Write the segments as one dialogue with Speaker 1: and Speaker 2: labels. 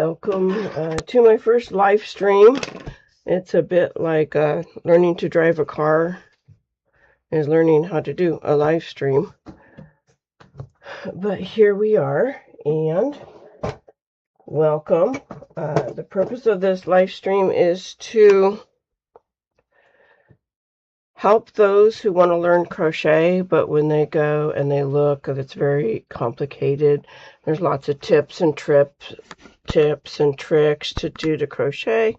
Speaker 1: Welcome to my first live stream. It's a bit like learning to drive a car is learning how to do a live stream. But here we are, and welcome. The purpose of this live stream is to help those who want to learn crochet, but when they go and they look, it's very complicated. There's lots of tips and tricks to do to crochet,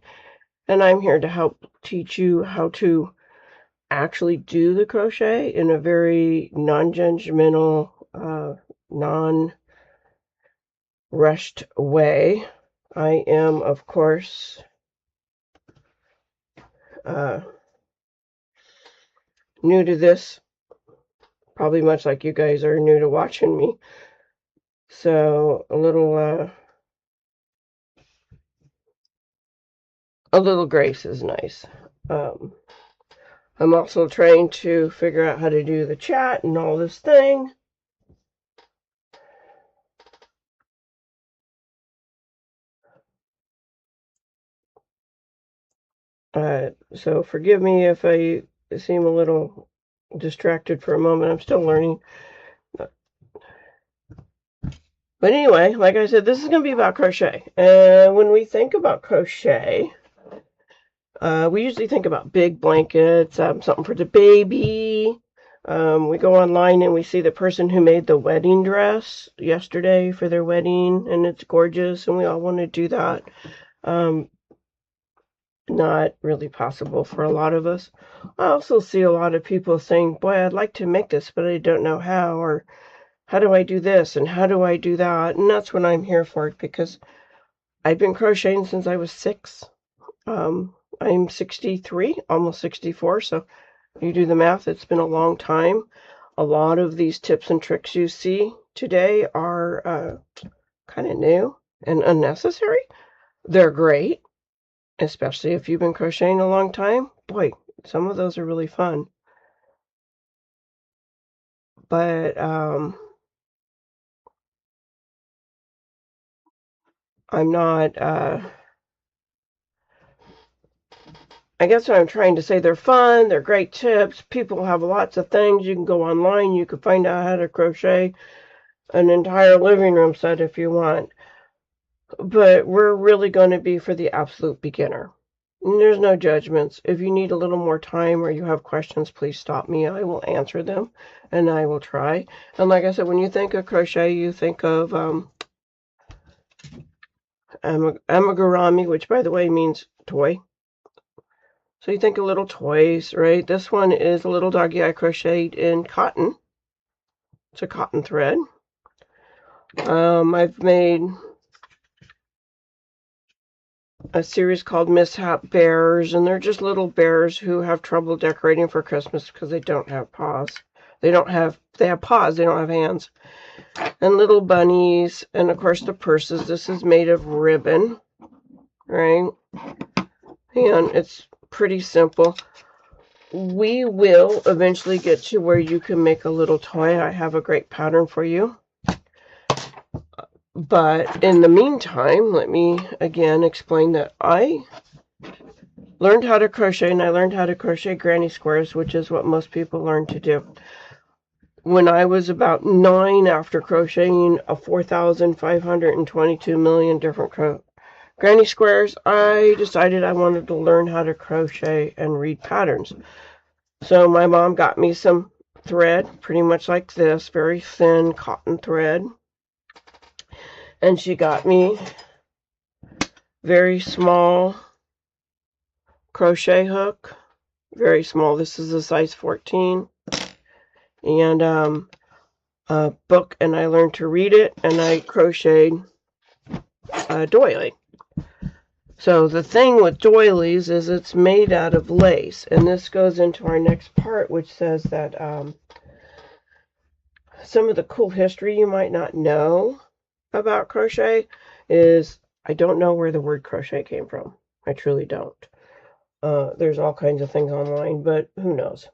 Speaker 1: and I'm here to help teach you how to actually do the crochet in a very non-judgmental, non-rushed way. I am, of course, new to this, probably much like you guys are new to watching me. So a little grace is nice. I'm also trying to figure out how to do the chat and all this thing. So forgive me if I seem a little distracted for a moment. I'm still learning. But anyway, like I said, this is going to be about crochet. And when we think about crochet, we usually think about big blankets, something for the baby. We go online and we see the person who made the wedding dress yesterday for their wedding, and it's gorgeous, and we all want to do that. Not really possible for a lot of us. I also see a lot of people saying, boy, I'd like to make this, but I don't know how, or how do I do this, and how do I do that? And that's what I'm here for, because I've been crocheting since I was 6. I'm 63, almost 64, so you do the math, it's been a long time. A lot of these tips and tricks you see today are kind of new and unnecessary. They're great, especially if you've been crocheting a long time. Boy, some of those are really fun. But I'm not, I guess what I'm trying to say, they're fun, they're great tips. People have lots of things. You can go online, you can find out how to crochet an entire living room set if you want. But we're really going to be for the absolute beginner. And there's no judgments. If you need a little more time or you have questions, please stop me. I will answer them, and I will try. And like I said, when you think of crochet, you think of amigurumi, which, by the way, means toy. So you think of little toys, right? This one is a little doggy I crocheted in cotton. It's a cotton thread. I've made a series called Mishap Bears, and they're just little bears who have trouble decorating for Christmas because they don't have paws. They have paws, they don't have hands. And little bunnies, and of course the purses. This is made of ribbon, right? And it's pretty simple. We will eventually get to where you can make a little toy. I have a great pattern for you. But in the meantime, let me again explain that I learned how to crochet, and I learned how to crochet granny squares, which is what most people learn to do. When I was about 9, after crocheting 4,522 million different granny squares, I decided I wanted to learn how to crochet and read patterns. So my mom got me some thread, pretty much like this, very thin cotton thread. And she got me very small crochet hook, very small. This is a size 14. And a book, and I learned to read it, and I crocheted a doily. So the thing with doilies is it's made out of lace, and this goes into our next part, which says that some of the cool history you might not know about crochet is, I don't know where the word crochet came from. I truly don't. There's all kinds of things online, but who knows?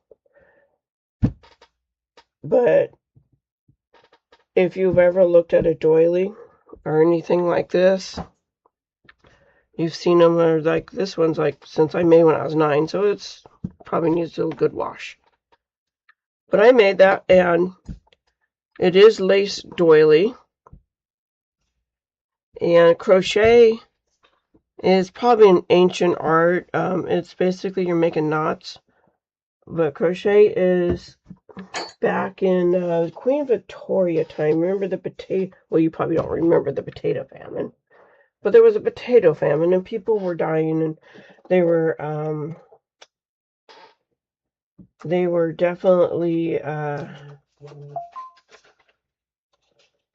Speaker 1: But if you've ever looked at a doily or anything like this, You've seen them, or like this one's like since I made when I was 9, so it's probably needs a good wash. But I made that, and it is lace doily. And crochet is probably an ancient art. It's basically you're making knots. But crochet is back in Queen Victoria time. Remember the potato? Well, you probably don't remember the potato famine. But there was a potato famine, and people were dying, and they were definitely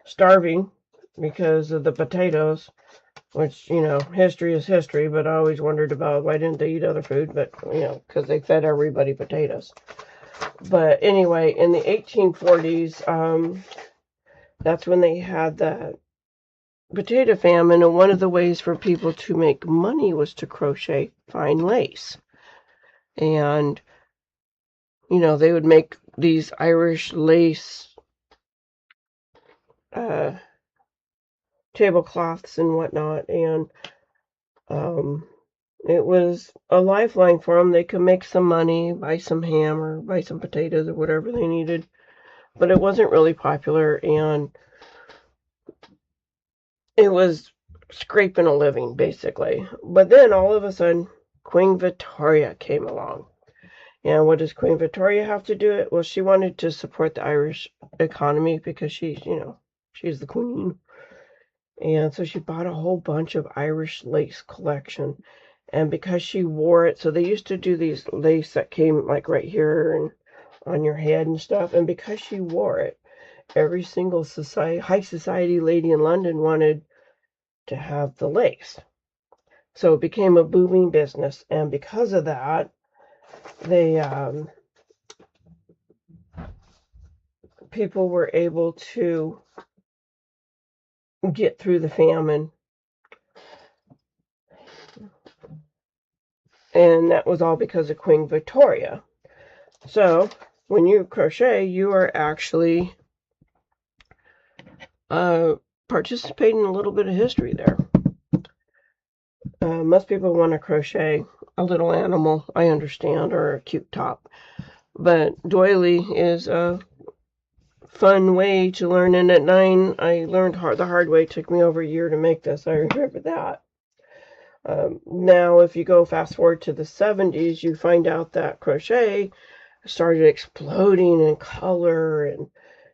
Speaker 1: starving because of the potatoes. Which, you know, history is history, but I always wondered about why didn't they eat other food, but, you know, because they fed everybody potatoes. But anyway, in the 1840s, that's when they had the potato famine, and one of the ways for people to make money was to crochet fine lace. And, you know, they would make these Irish lace tablecloths and whatnot, and it was a lifeline for them. They could make some money, buy some ham or buy some potatoes or whatever they needed, but it wasn't really popular, and it was scraping a living, basically. But then all of a sudden, Queen Victoria came along. And what does Queen Victoria have to do it? Well, she wanted to support the Irish economy because she's, you know, she's the queen. And so she bought a whole bunch of Irish lace collection. And because she wore it, so they used to do these lace that came like right here and on your head and stuff. And because she wore it, every single high society lady in London wanted to have the lace. So it became a booming business. And because of that, they people were able to get through the famine, and that was all because of Queen Victoria. So when you crochet, you are actually participating in a little bit of history there. Most people want to crochet a little animal, I understand, or a cute top, but doily is a fun way to learn. And at 9, I learned the hard way. It took me over a year to make this. I remember that. Now, if you go fast forward to the 70s, you find out that crochet started exploding in color,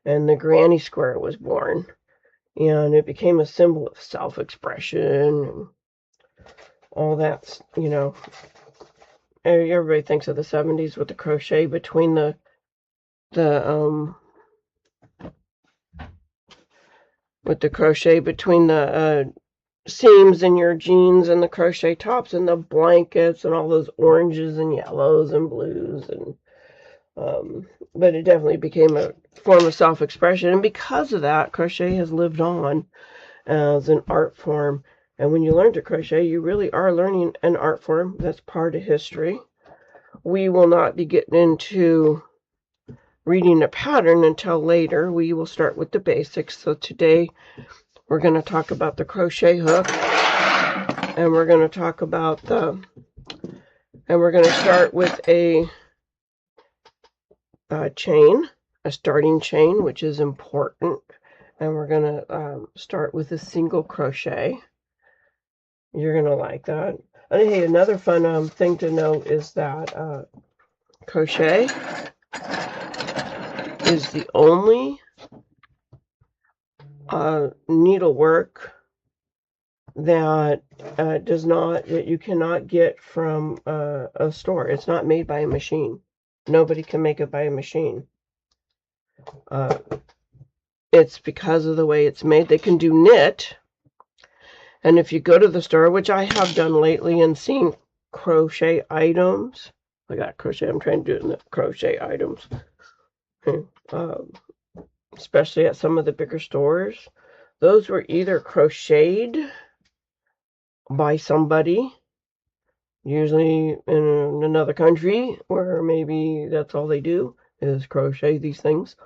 Speaker 1: and the granny square was born, and it became a symbol of self-expression and all that. You know, everybody thinks of the 70s with the crochet between the seams in your jeans and the crochet tops and the blankets and all those oranges and yellows and blues, and but it definitely became a form of self-expression, and because of that, crochet has lived on as an art form. And when you learn to crochet, you really are learning an art form. That's part of history. We will not be getting into reading a pattern until later. We will start with the basics. So today we're going to talk about the crochet hook, and we're going to talk about we're going to start with a chain, a starting chain, which is important. And we're going to start with a single crochet. You're going to like that. And hey, another fun thing to note is that crochet is the only needlework that that you cannot get from a store. It's not made by a machine. Nobody can make it by a machine. It's because of the way it's made. They can do knit, and if you go to the store, which I have done lately, and seen crochet items, I got crochet. I'm trying to do it in the crochet items. Especially at some of the bigger stores, those were either crocheted by somebody, usually in another country, where maybe that's all they do is crochet these things,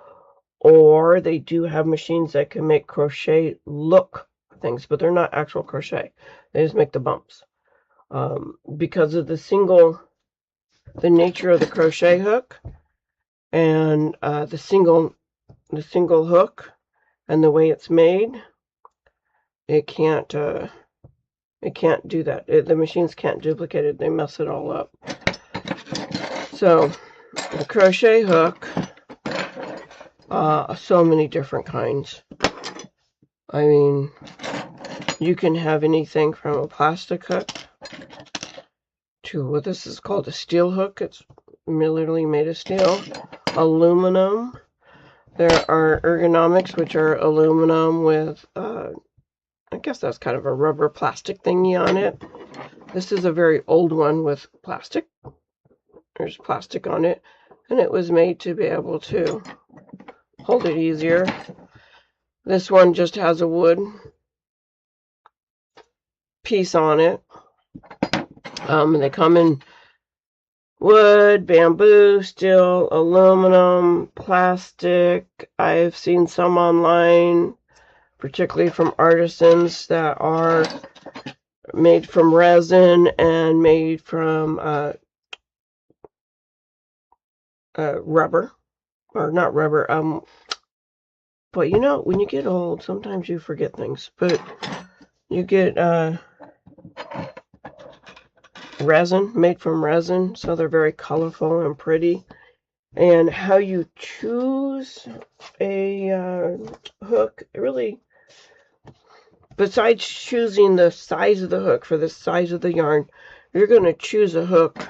Speaker 1: or they do have machines that can make crochet look things, but they're not actual crochet. They just make the bumps. because of the nature of the crochet hook and the single hook and the way it's made. It can't do that. The machines can't duplicate it. They mess it all up. So the crochet hook, so many different kinds. I mean, you can have anything from a plastic hook to what this is called a steel hook. It's literally made of steel. Aluminum. There are ergonomics, which are aluminum with, I guess that's kind of a rubber plastic thingy on it. This is a very old one with plastic. There's plastic on it. And it was made to be able to hold it easier. This one just has a wood piece on it. And they come in wood, bamboo, steel, aluminum, plastic. I've seen some online, particularly from artisans, that are made from resin and made from rubber. Or not rubber. But you know, when you get old, sometimes you forget things. But you get resin, made from resin, so they're very colorful and pretty. And how you choose a hook, really, besides choosing the size of the hook for the size of the yarn, you're going to choose a hook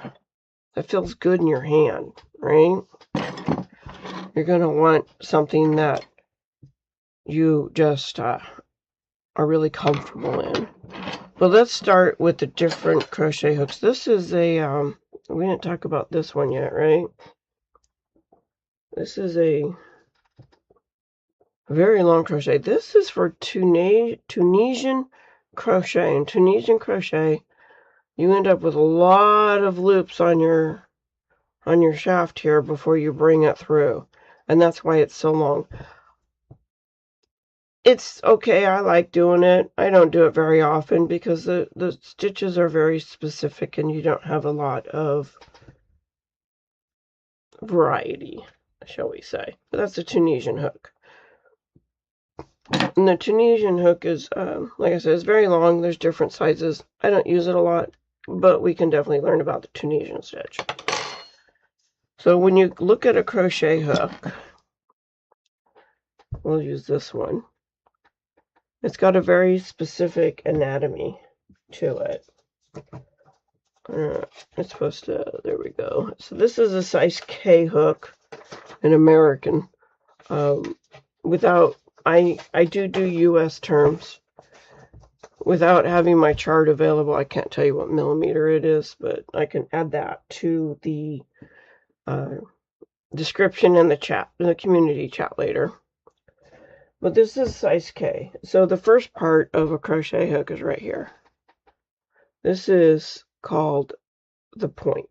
Speaker 1: that feels good in your hand, right? You're going to want something that you just are really comfortable in. But let's start with the different crochet hooks. This is a, we didn't talk about this one yet, right? This is a very long crochet. This is for Tunisian crochet. In Tunisian crochet, you end up with a lot of loops on your shaft here before you bring it through. And that's why it's so long. It's okay. I like doing it. I don't do it very often because the stitches are very specific and you don't have a lot of variety, shall we say. But that's a Tunisian hook. And the Tunisian hook is, like I said, it's very long. There's different sizes. I don't use it a lot, but we can definitely learn about the Tunisian stitch. So when you look at a crochet hook, we'll use this one. It's got a very specific anatomy to it. It's supposed to, there we go. So this is a size K hook, an American. I do US terms. Without having my chart available, I can't tell you what millimeter it is, but I can add that to the description in the chat, in the community chat later. But this is size K. So the first part of a crochet hook is right here. This is called the point.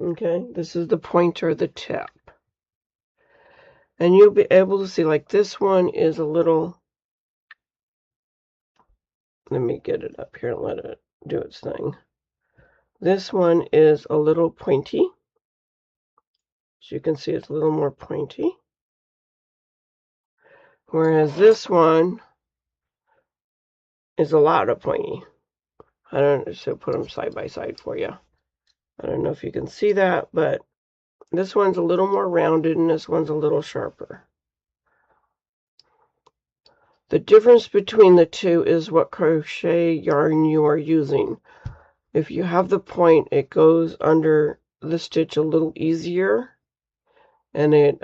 Speaker 1: Okay, this is the point or the tip. And you'll be able to see, like, this one is a little, let me get it up here and let it do its thing. This one is a little pointy. As you can see, it's a little more pointy. Whereas this one is a lot of pointy. I don't know, so put them side by side for you. I don't know if you can see that, but this one's a little more rounded and this one's a little sharper. The difference between the two is what crochet yarn you are using. If you have the point, it goes under the stitch a little easier, and it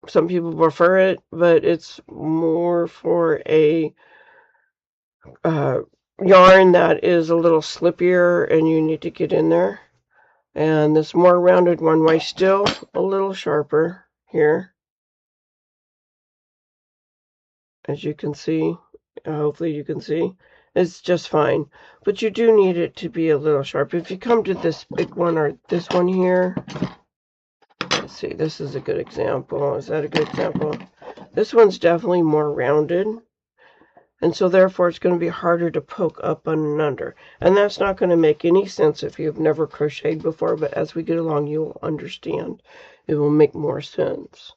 Speaker 1: some people prefer it, but it's more for a yarn that is a little slippier and you need to get in there. And this more rounded one, while still a little sharper here, as you can see, hopefully you can see, it's just fine. But you do need it to be a little sharp. If you come to this big one or this one here, let's see, this is a good example. Is that a good example? This one's definitely more rounded. And so therefore it's going to be harder to poke up and under. And that's not going to make any sense if you've never crocheted before, but as we get along you will understand. It will make more sense.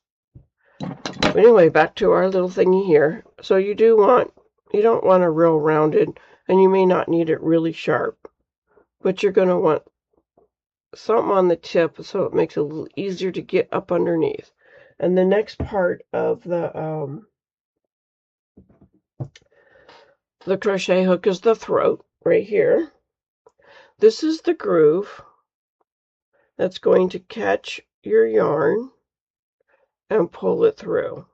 Speaker 1: But anyway, back to our little thingy here. So you don't want a real rounded, and you may not need it really sharp, but you're going to want something on the tip so it makes it a little easier to get up underneath. And the next part of the crochet hook is the throat right here. This is the groove that's going to catch your yarn and pull it through.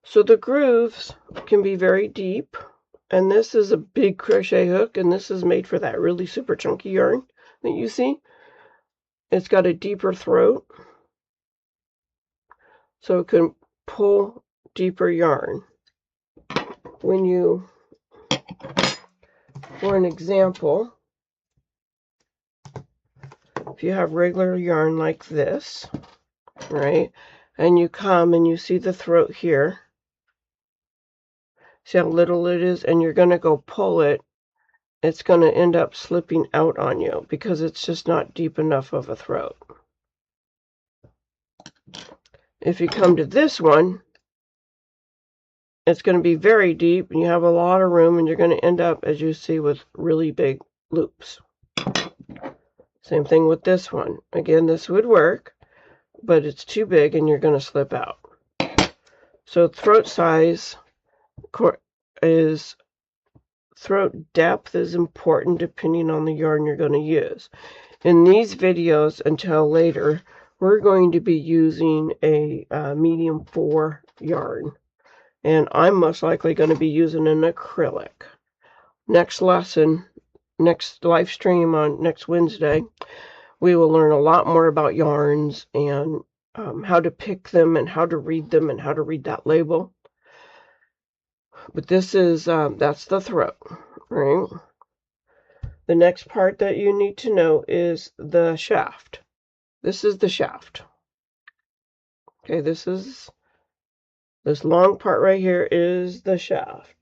Speaker 1: So the grooves can be very deep, and this is a big crochet hook, and this is made for that really super chunky yarn that you see. It's got a deeper throat, so it can pull deeper yarn. When you, for an example, if you have regular yarn like this, right, and you come and you see the throat here, see how little it is, and you're going to go pull it, it's going to end up slipping out on you because it's just not deep enough of a throat. If you come to this one, it's going to be very deep, and you have a lot of room, and you're going to end up, as you see, with really big loops. Same thing with this one. Again, this would work, but it's too big, and you're going to slip out. So throat size is, throat depth is important depending on the yarn you're going to use. In these videos, until later, we're going to be using a medium 4 yarn. And I'm most likely going to be using an acrylic. Next lesson, next live stream on next Wednesday, we will learn a lot more about yarns and how to pick them and how to read them and how to read that label. But this is, that's the throat, right? The next part that you need to know is the shaft. This is the shaft. Okay, this long part right here is the shaft.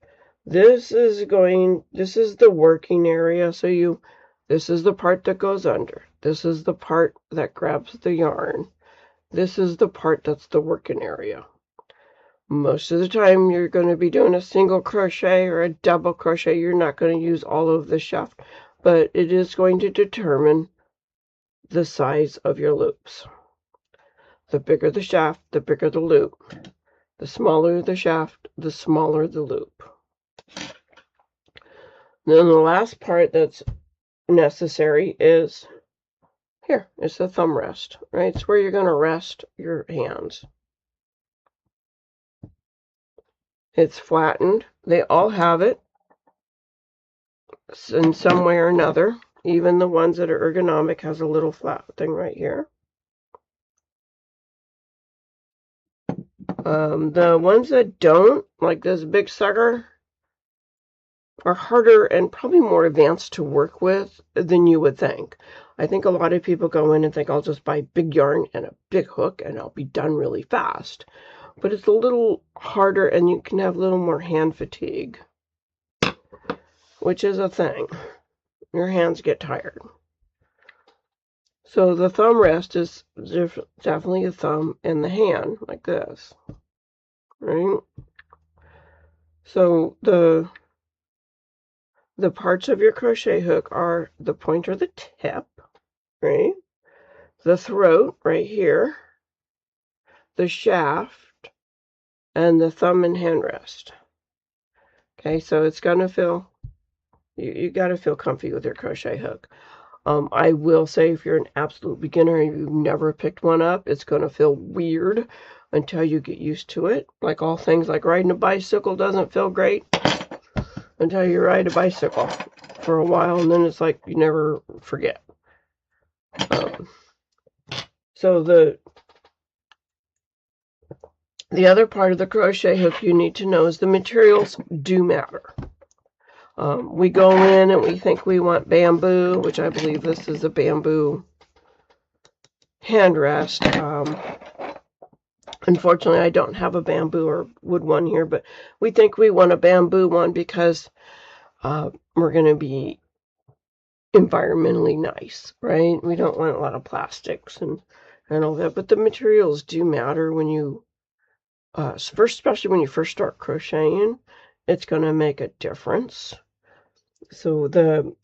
Speaker 1: This is the working area. So this is the part that goes under. This is the part that grabs the yarn. This is the part that's the working area. Most of the time you're going to be doing a single crochet or a double crochet. You're not going to use all of the shaft, but it is going to determine the size of your loops. The bigger the shaft, the bigger the loop. The smaller the shaft, the smaller the loop. Then the last part that's necessary is here. It's the thumb rest, right? It's where you're going to rest your hands. It's flattened. They all have it in some way or another. Even the ones that are ergonomic has a little flat thing right here. The ones that don't, like this big sucker, are harder and probably more advanced to work with than you would think. I think a lot of people go in and think I'll just buy big yarn and a big hook and I'll be done really fast. But it's a little harder and you can have a little more hand fatigue, which is a thing. Your hands get tired. So the thumb rest is definitely a thumb and the hand, like this, right? So the parts of your crochet hook are the point or the tip, right? The throat right here, the shaft, and the thumb and hand rest. Okay, so it's gonna feel, you gotta feel comfy with your crochet hook. I will say if you're an absolute beginner and you've never picked one up, it's gonna feel weird until you get used to it. Like all things, like riding a bicycle doesn't feel great until you ride a bicycle for a while, and then it's like you never forget. So the other part of the crochet hook you need to know is the materials do matter. We go in and we think we want bamboo, which I believe this is a bamboo hand rest. Unfortunately, I don't have a bamboo or wood one here, but we think we want a bamboo one because we're going to be environmentally nice, right? We don't want a lot of plastics and all that, but the materials do matter when you first, especially when you first start crocheting. It's going to make a difference. So the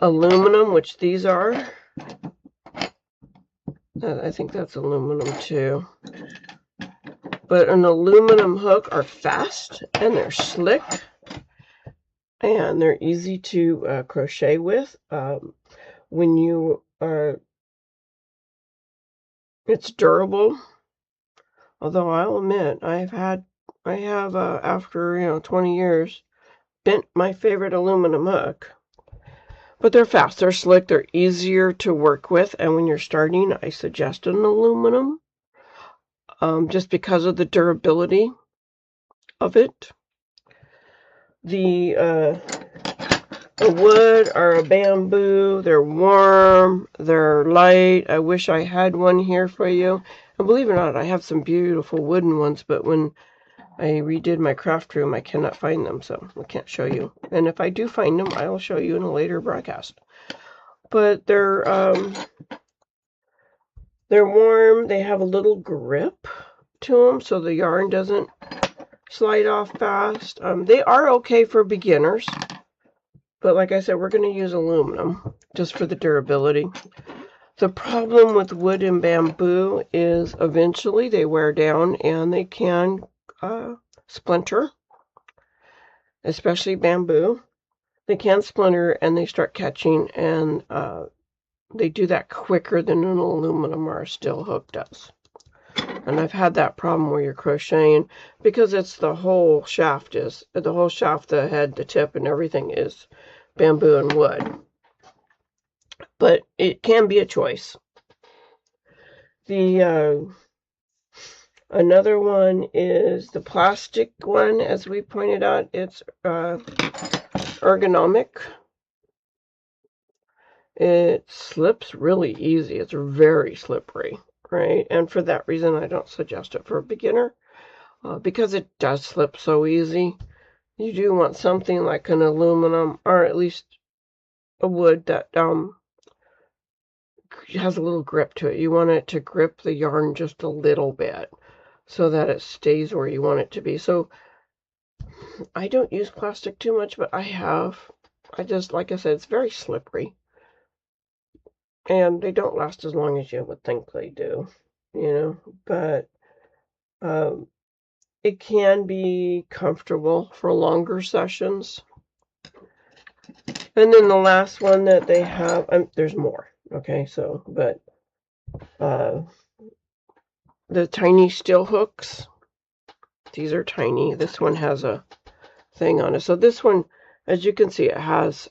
Speaker 1: aluminum, which these are, I think that's aluminum too, but an aluminum hook are fast and they're slick and they're easy to crochet with. When you are, it's durable. Although I'll admit, I have after 20 years, bent my favorite aluminum hook. But they're fast, they're slick, they're easier to work with, and when you're starting, I suggest an aluminum, just because of the durability of it. The wood or a bamboo, they're warm, they're light. I wish I had one here for you. And believe it or not, I have some beautiful wooden ones, but when I redid my craft room, I cannot find them, so I can't show you. And if I do find them, I will show you in a later broadcast. But they're warm. They have a little grip to them, so the yarn doesn't slide off fast. They are okay for beginners, but like I said, we're going to use aluminum just for the durability. The problem with wood and bamboo is eventually they wear down and they can splinter, especially bamboo. They can splinter and they start catching, and they do that quicker than an aluminum or a steel hook does. And I've had that problem where you're crocheting because it's the whole shaft, the head, the tip, and everything is bamboo and wood. But it can be a choice. The another one is the plastic one, as we pointed out. It's ergonomic. It slips really easy. It's very slippery, right? And for that reason, I don't suggest it for a beginner because it does slip so easy. You do want something like an aluminum or at least a wood that has a little grip to it. You want it to grip the yarn just a little bit so that it stays where you want it to be. So I don't use plastic too much, but I have. Like I said, it's very slippery. And they don't last as long as you would think they do, but it can be comfortable for longer sessions. And then the last one that they have, there's more, okay, but the tiny steel hooks, these are tiny. This one has a thing on it. So this one, as you can see, it has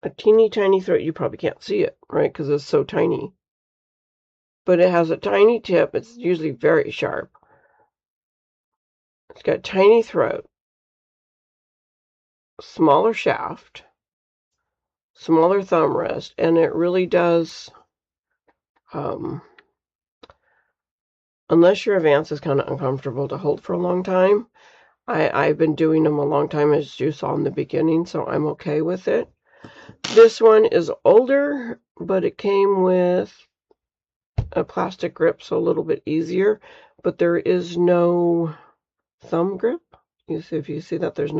Speaker 1: a teeny tiny throat. You probably can't see it, right, because it's so tiny. But it has a tiny tip. It's usually very sharp. It's got a tiny throat, smaller shaft, smaller thumb rest, and it really does, unless your advance is kind of uncomfortable to hold for a long time. I've been doing them a long time, as you saw in the beginning, so I'm okay with it. This one is older, but it came with a plastic grip, so a little bit easier, but there is no thumb grip. If you see that, there's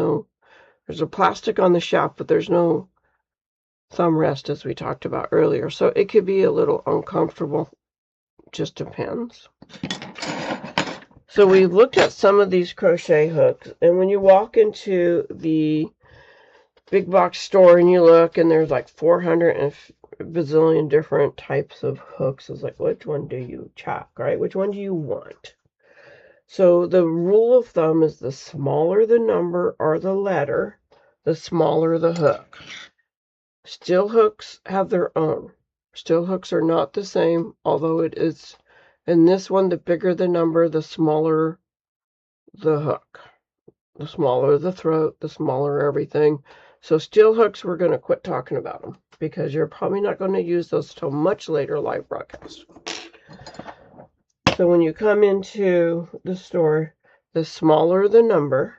Speaker 1: a plastic on the shaft, but there's no thumb rest, as we talked about earlier, so it could be a little uncomfortable. Just depends. So we've looked at some of these crochet hooks, and when you walk into the big box store and you look, and there's like 400 and bazillion different types of hooks, it's like, which one do you check, right? Which one do you want? So the rule of thumb is the smaller the number or the letter, the smaller the hook. Steel hooks have their own. Steel hooks are not the same, although it is, in this one, the bigger the number, the smaller the hook. The smaller the throat, the smaller everything. So steel hooks, we're going to quit talking about them because you're probably not going to use those till much later live broadcast. So when you come into the store, the smaller the number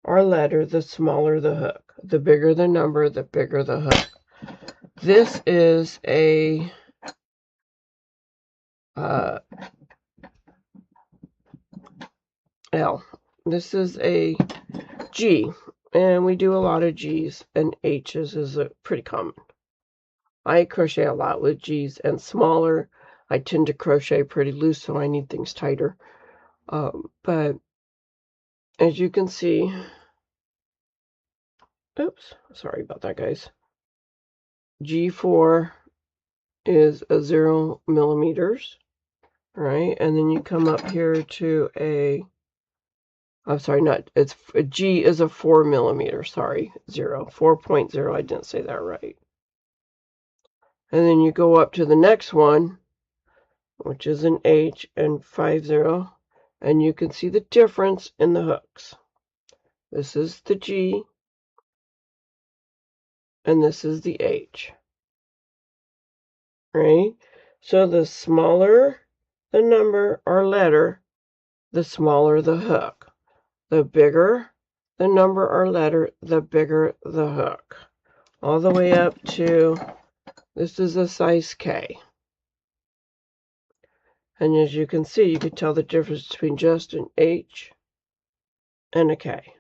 Speaker 1: or letter, the smaller the hook. The bigger the number, the bigger the hook. This is a L. This is a G, and we do a lot of G's, and H's is pretty common. I crochet a lot with G's and smaller. I tend to crochet pretty loose, so I need things tighter. But as you can see, oops, sorry about that, guys. G4 is a 0 millimeters, right? And then you come up here to a, I'm sorry, it's G is a 4 millimeter, sorry, 4.0, I didn't say that right. And then you go up to the next one, which is an H and 50, and you can see the difference in the hooks. This is the G, and this is the H, right? So the smaller the number or letter, the smaller the hook. The bigger the number or letter, the bigger the hook. All the way up to, this is a size K. And as you can see, you can tell the difference between just an H and a K.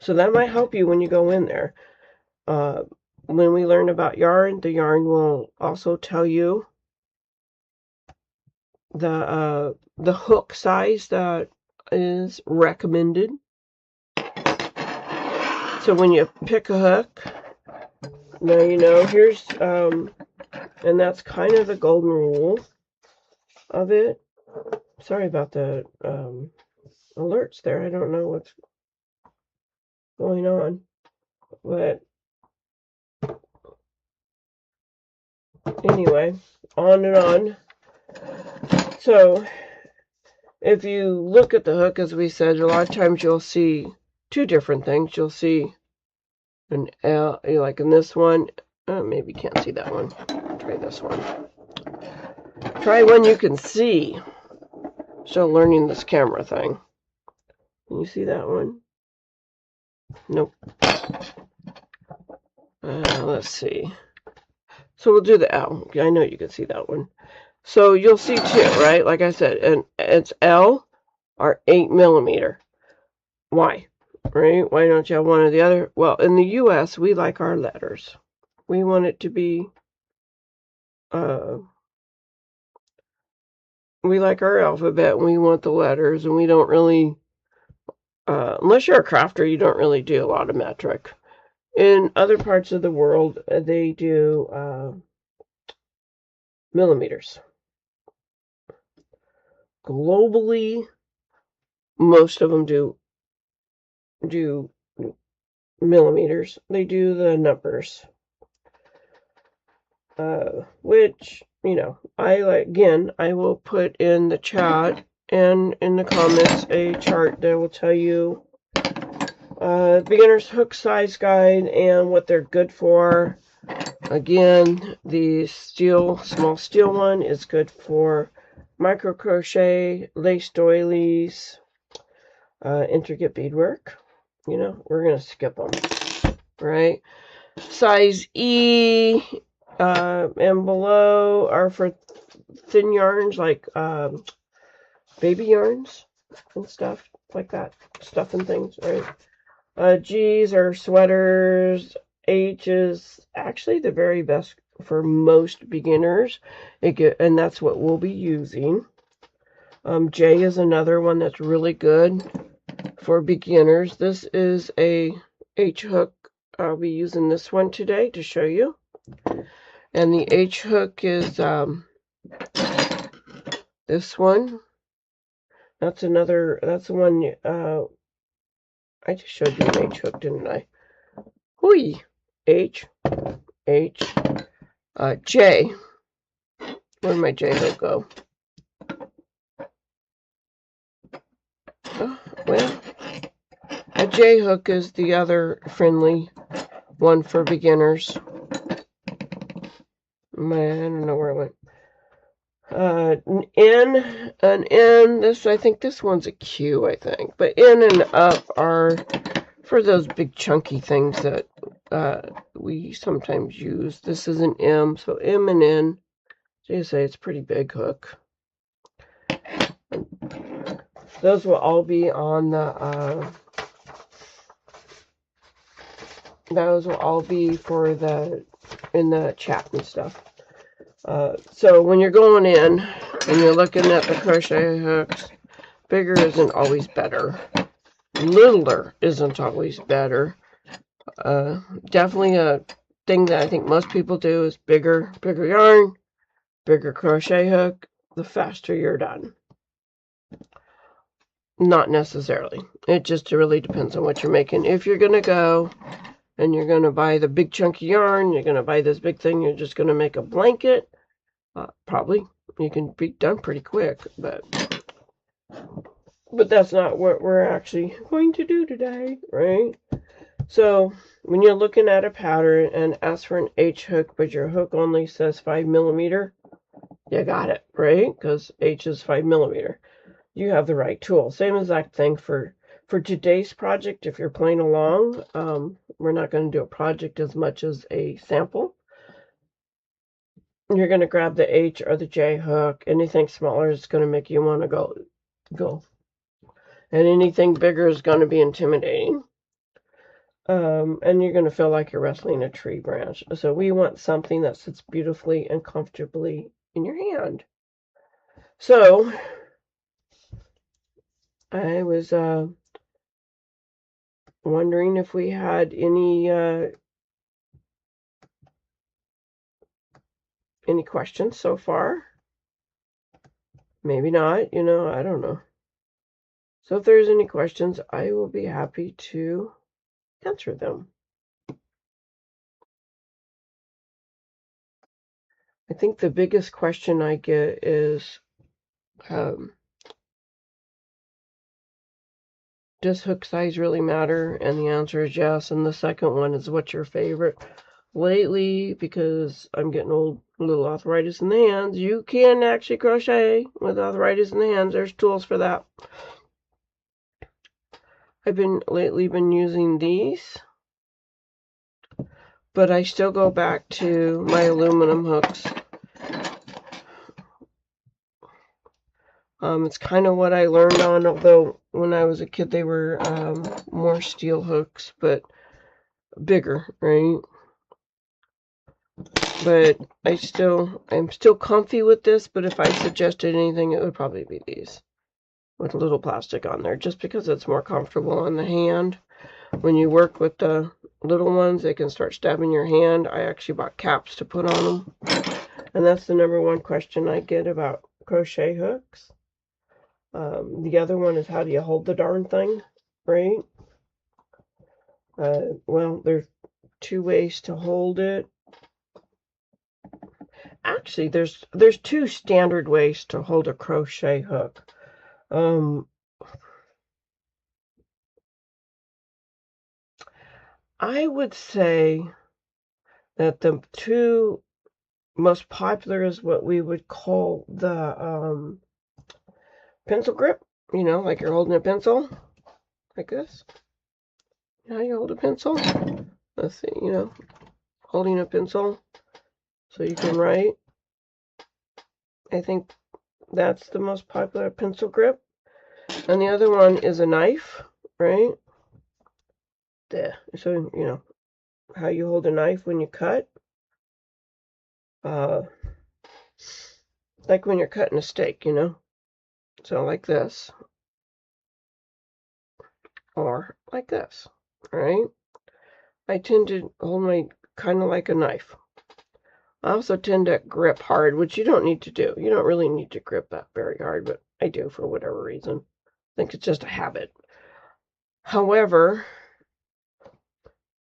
Speaker 1: So that might help you when you go in there. When we learn about yarn, the yarn will also tell you the hook size that is recommended. So when you pick a hook, now you know, here's, and that's kind of the golden rule of it. Sorry about the alerts there. I don't know what's going on, but anyway, on and on. So if you look at the hook, as we said, a lot of times you'll see two different things. You'll see an L, like in this one. Maybe you can't see that one. Try this one. Try one you can see. Still learning this camera thing. Can you see that one? Nope. Let's see. So we'll do the L. I know you can see that one. So you'll see two, right? Like I said, and it's L or 8 millimeter. Why? Right? Why don't you have one or the other? Well, in the U.S., we like our letters. We want it to be, we like our alphabet, and we want the letters, and we don't really, unless you're a crafter, you don't really do a lot of metric. In other parts of the world, they do millimeters. Globally, most of them do millimeters. They do the numbers, which, you know, I will put in the chat and in the comments a chart that will tell you beginner's hook size guide and what they're good for. Again, the small steel one is good for micro crochet, lace doilies, intricate beadwork. You know, we're going to skip them, right? Size E and below are for thin yarns, like baby yarns and stuff like that. Stuff and things, right? G's are sweaters. H is actually the very best for most beginners, and that's what we'll be using. J is another one that's really good for beginners. This is a H hook. I'll be using this one today to show you. And the H hook is this one. That's the one, I just showed you an H hook, didn't I? Hui! H, J. Where'd my J hook go? Oh, well, a J hook is the other friendly one for beginners. Man, I don't know where it went. N and N. This, I think this one's a Q, I think. But N and up are for those big chunky things that we sometimes use. This is an M, so M and N. So you say it's a pretty big hook. Those will all be on the. Those will all be for the in the chat and stuff. So when you're going in and you're looking at the crochet hooks, bigger isn't always better. Littler isn't always better. Definitely a thing that I think most people do is bigger yarn, bigger crochet hook, the faster you're done. Not necessarily. It just really depends on what you're making. If you're going to go and you're going to buy the big chunky yarn, you're going to buy this big thing, you're just going to make a blanket, probably you can be done pretty quick, but that's not what we're actually going to do today, right? So when you're looking at a pattern and ask for an H hook, but your hook only says 5mm, you got it, right? Because H is 5mm. You have the right tool. Same exact thing for today's project. If you're playing along, we're not going to do a project as much as a sample. You're going to grab the H or the J hook. Anything smaller is going to make you want to go. And anything bigger is going to be intimidating. And you're going to feel like you're wrestling a tree branch. So we want something that sits beautifully and comfortably in your hand. So I was wondering if we had any questions so far. Maybe not, you know, I don't know. So if there's any questions, I will be happy to answer them. I think the biggest question I get is, does hook size really matter? And the answer is yes. And the second one is, what's your favorite? Lately, because I'm getting old, a little arthritis in the hands, you can actually crochet with arthritis in the hands. There's tools for that. I've lately been using these, but I still go back to my aluminum hooks. It's kind of what I learned on, although when I was a kid they were more steel hooks, but bigger, right? But I'm still comfy with this, but if I suggested anything, it would probably be these with a little plastic on there, just because it's more comfortable on the hand. When you work with the little ones, they can start stabbing your hand. I actually bought caps to put on them. And that's the #1 question I get about crochet hooks. The other one is, how do you hold the darn thing, right? Well, there's 2 ways to hold it. Actually, there's 2 standard ways to hold a crochet hook. I would say that the 2 most popular is what we would call the pencil grip. You know, like you're holding a pencil, like this. You know how you hold a pencil? Let's see, you know, holding a pencil so you can write. I think that's the most popular pencil grip. And the other one is a knife, right? There. So, you know, how you hold a knife when you cut. Like when you're cutting a steak, you know? So like this. Or like this, right? I tend to hold my kind of like a knife. I also tend to grip hard, which you don't need to do. You don't really need to grip that very hard, but I do for whatever reason. I think it's just a habit. However,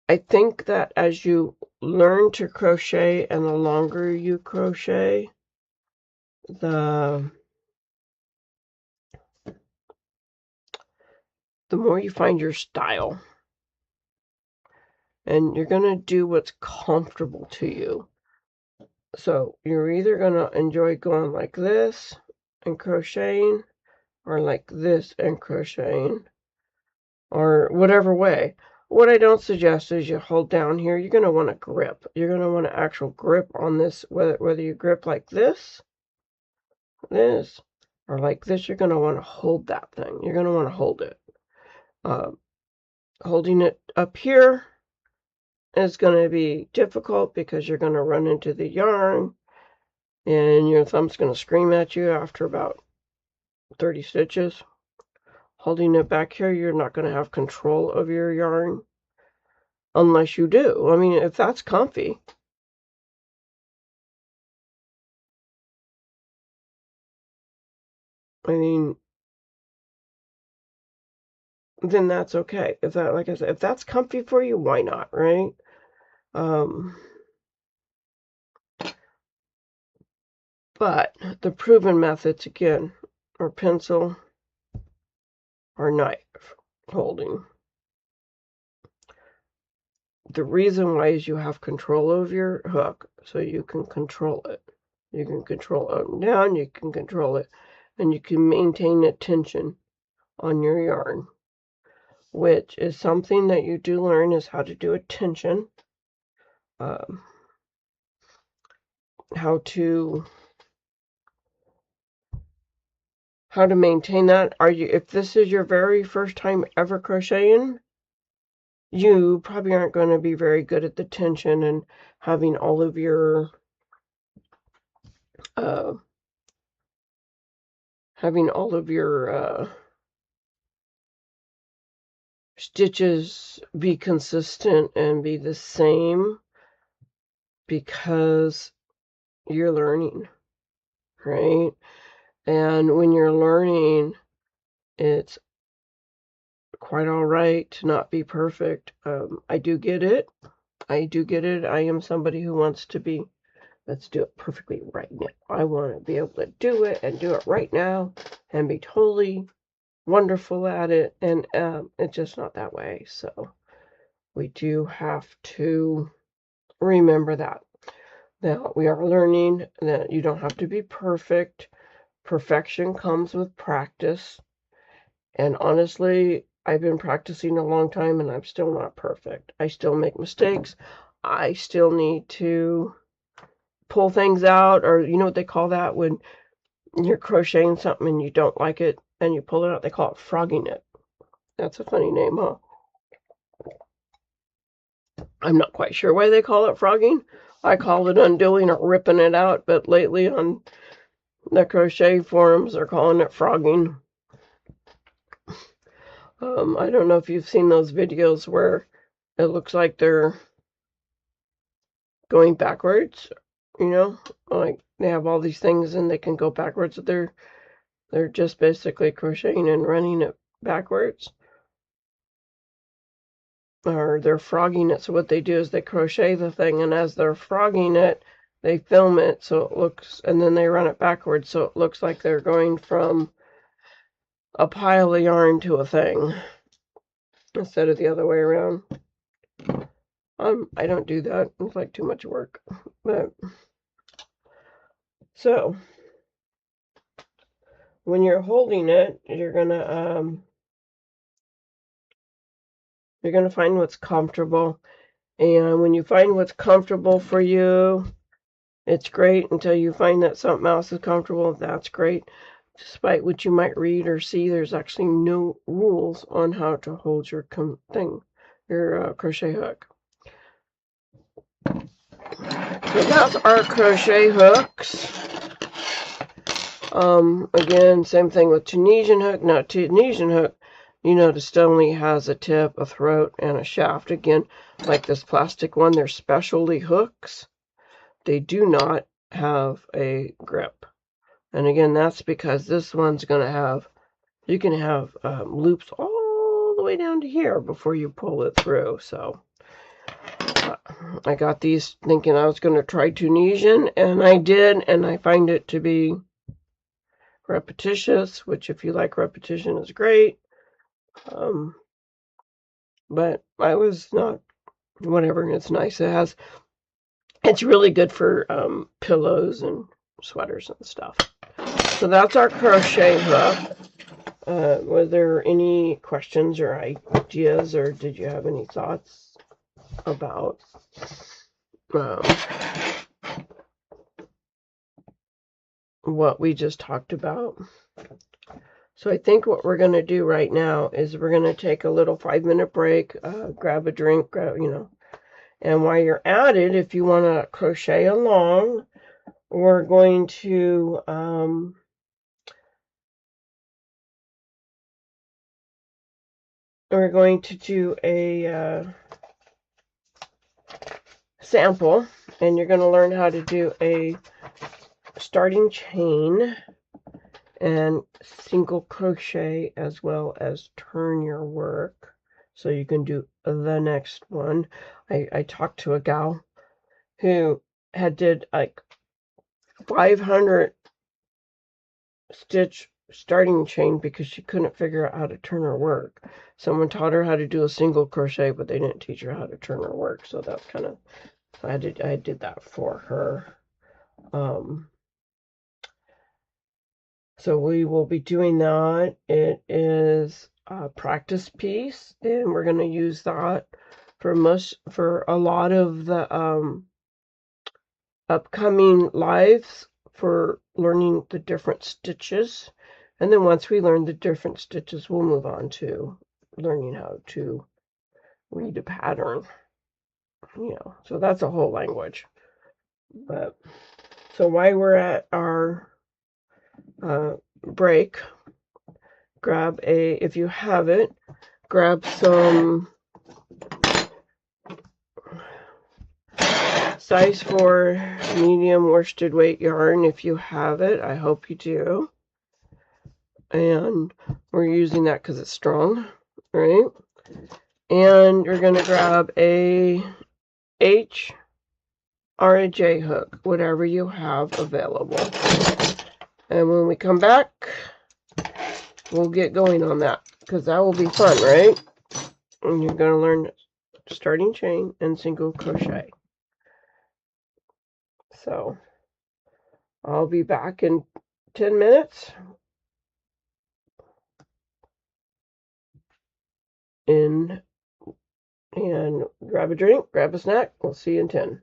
Speaker 1: I think that as you learn to crochet and the longer you crochet, the more you find your style. And you're going to do what's comfortable to you. So you're either going to enjoy going like this and crocheting, or like this and crocheting, or whatever way. What I don't suggest is you hold down here. You're going to want a grip. You're going to want an actual grip on this, whether you grip like this, or like this. You're going to want to hold that thing. You're going to want to hold it. Holding it up here is going to be difficult because you're going to run into the yarn and your thumb's going to scream at you after about 30 stitches. Holding it back here, you're not going to have control of your yarn unless you do. I mean, if that's comfy. I mean, then that's okay. If that, like I said, if that's comfy for you, why not, right? But the proven methods, again, are pencil or knife holding. The reason why is you have control of your hook, so you can control it. You can control it up and down, you can control it, and you can maintain a tension on your yarn, which is something that you do learn, is how to do a tension, how to maintain that. If this is your very first time ever crocheting, you probably aren't going to be very good at the tension and having all of your stitches be consistent and be the same, because you're learning, right? And when you're learning, it's quite all right to not be perfect. I do get it. I am somebody who wants to be, let's do it perfectly right now. I want to be able to do it and do it right now and be totally wonderful at it. And it's just not that way. So we do have to remember that we are learning, that you don't have to be perfect. Perfection comes with practice. And honestly, I've been practicing a long time and I'm still not perfect. I still make mistakes. I still need to pull things out, or you know what they call that when you're crocheting something and you don't like it and you pull it out? They call it frogging it. That's a funny name, huh? I'm not quite sure why they call it frogging. I call it undoing or ripping it out, but lately on the crochet forums they're calling it frogging. I don't know if you've seen those videos where it looks like they're going backwards, you know, like they have all these things and they can go backwards. They're just basically crocheting and running it backwards, or they're frogging it. So what they do is they crochet the thing, and as they're frogging it, they film it so it looks, and then they run it backwards so it looks like they're going from a pile of yarn to a thing instead of the other way around. I don't do that. It's like too much work. But so when you're holding it, you're gonna find what's comfortable. And when you find what's comfortable for you, it's great, until you find that something else is comfortable. That's great. Despite what you might read or see, there's actually no rules on how to hold your crochet hook. So that's our crochet hooks. Again, same thing with Tunisian hook. Now, Tunisian hook, you notice, only has a tip, a throat, and a shaft. Again, like this plastic one, they're specialty hooks. They do not have a grip. And again, that's because this one's going to have, you can have loops all the way down to here before you pull it through. So I got these thinking I was going to try Tunisian, and I did, and I find it to be repetitious, which if you like repetition is great. But I was not, whatever, it's nice. It has It's really good for pillows and sweaters and stuff. So that's our crochet hook. Were there any questions or ideas, or did you have any thoughts about what we just talked about? So I think what we're going to do right now is we're going to take a little 5-minute break, grab a drink, and while you're at it, if you want to crochet along, we're going to do a sample, and you're going to learn how to do a starting chain and single crochet, as well as turn your work so you can do the next one. I talked to a gal who did like 500 stitch starting chain because she couldn't figure out how to turn her work. Someone taught her how to do a single crochet, but they didn't teach her how to turn her work. So that's kind of, I did that for her. So we will be doing that. It is a practice piece, and we're going to use that for a lot of the upcoming lives for learning the different stitches. And then once we learn the different stitches, we'll move on to learning how to read a pattern. So that's a whole language. But so while we're at our break, if you have it, grab some size 4 medium worsted weight yarn if you have it. I hope you do. And we're using that because it's strong, right? And you're going to grab a H or a J hook, whatever you have available. And when we come back, we'll get going on that, because that will be fun, right? And you're going to learn starting chain and single crochet. So I'll be back in 10 minutes. And grab a drink, grab a snack. We'll see you in 10.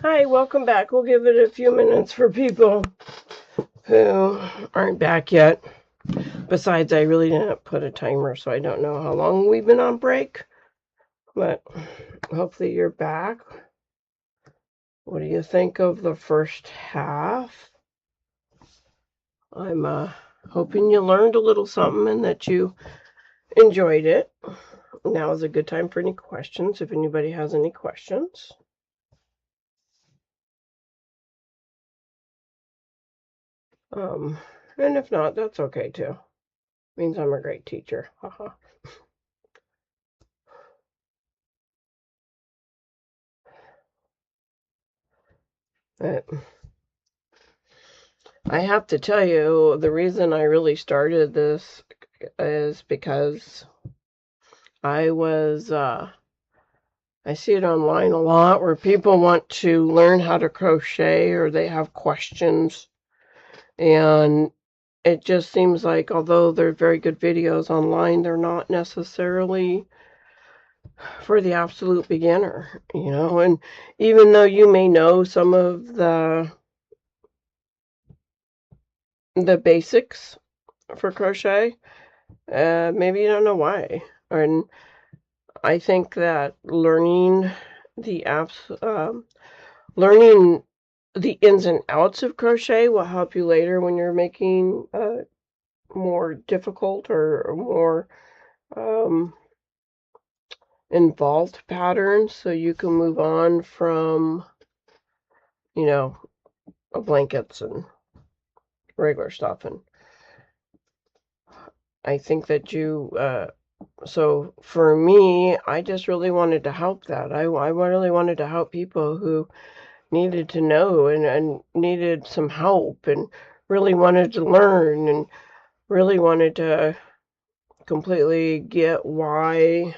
Speaker 1: Hi, welcome back. We'll give it a few minutes for people who aren't back yet. Besides, I really didn't put a timer, so I don't know how long we've been on break. But hopefully you're back. What do you think of the first half? I'm hoping you learned a little something and that you enjoyed it. Now is a good time for any questions, if anybody has any questions. And if not, that's okay too. Means I'm a great teacher. Haha. I have to tell you, the reason I really started this is because I see it online a lot where people want to learn how to crochet or they have questions, and it just seems like although they're very good videos online, they're not necessarily for the absolute beginner, and even though you may know some of the basics for crochet, maybe you don't know why. And I think that learning the ins and outs of crochet will help you later when you're making more difficult or more involved patterns, so you can move on from blankets and regular stuff. And I think that so for me, I just really wanted to help that. I really wanted to help people who needed to know and needed some help and really wanted to learn and really wanted to completely get why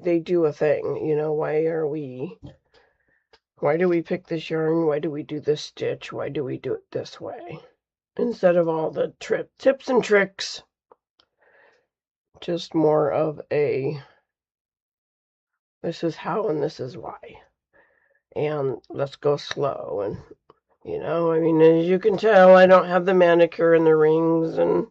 Speaker 1: they do a thing. Why do we pick this yarn? Why do we do this stitch? Why do we do it this way? Instead of all the tips and tricks, just more of a this is how and this is why. And let's go slow. And, I mean, as you can tell, I don't have the manicure and the rings. And,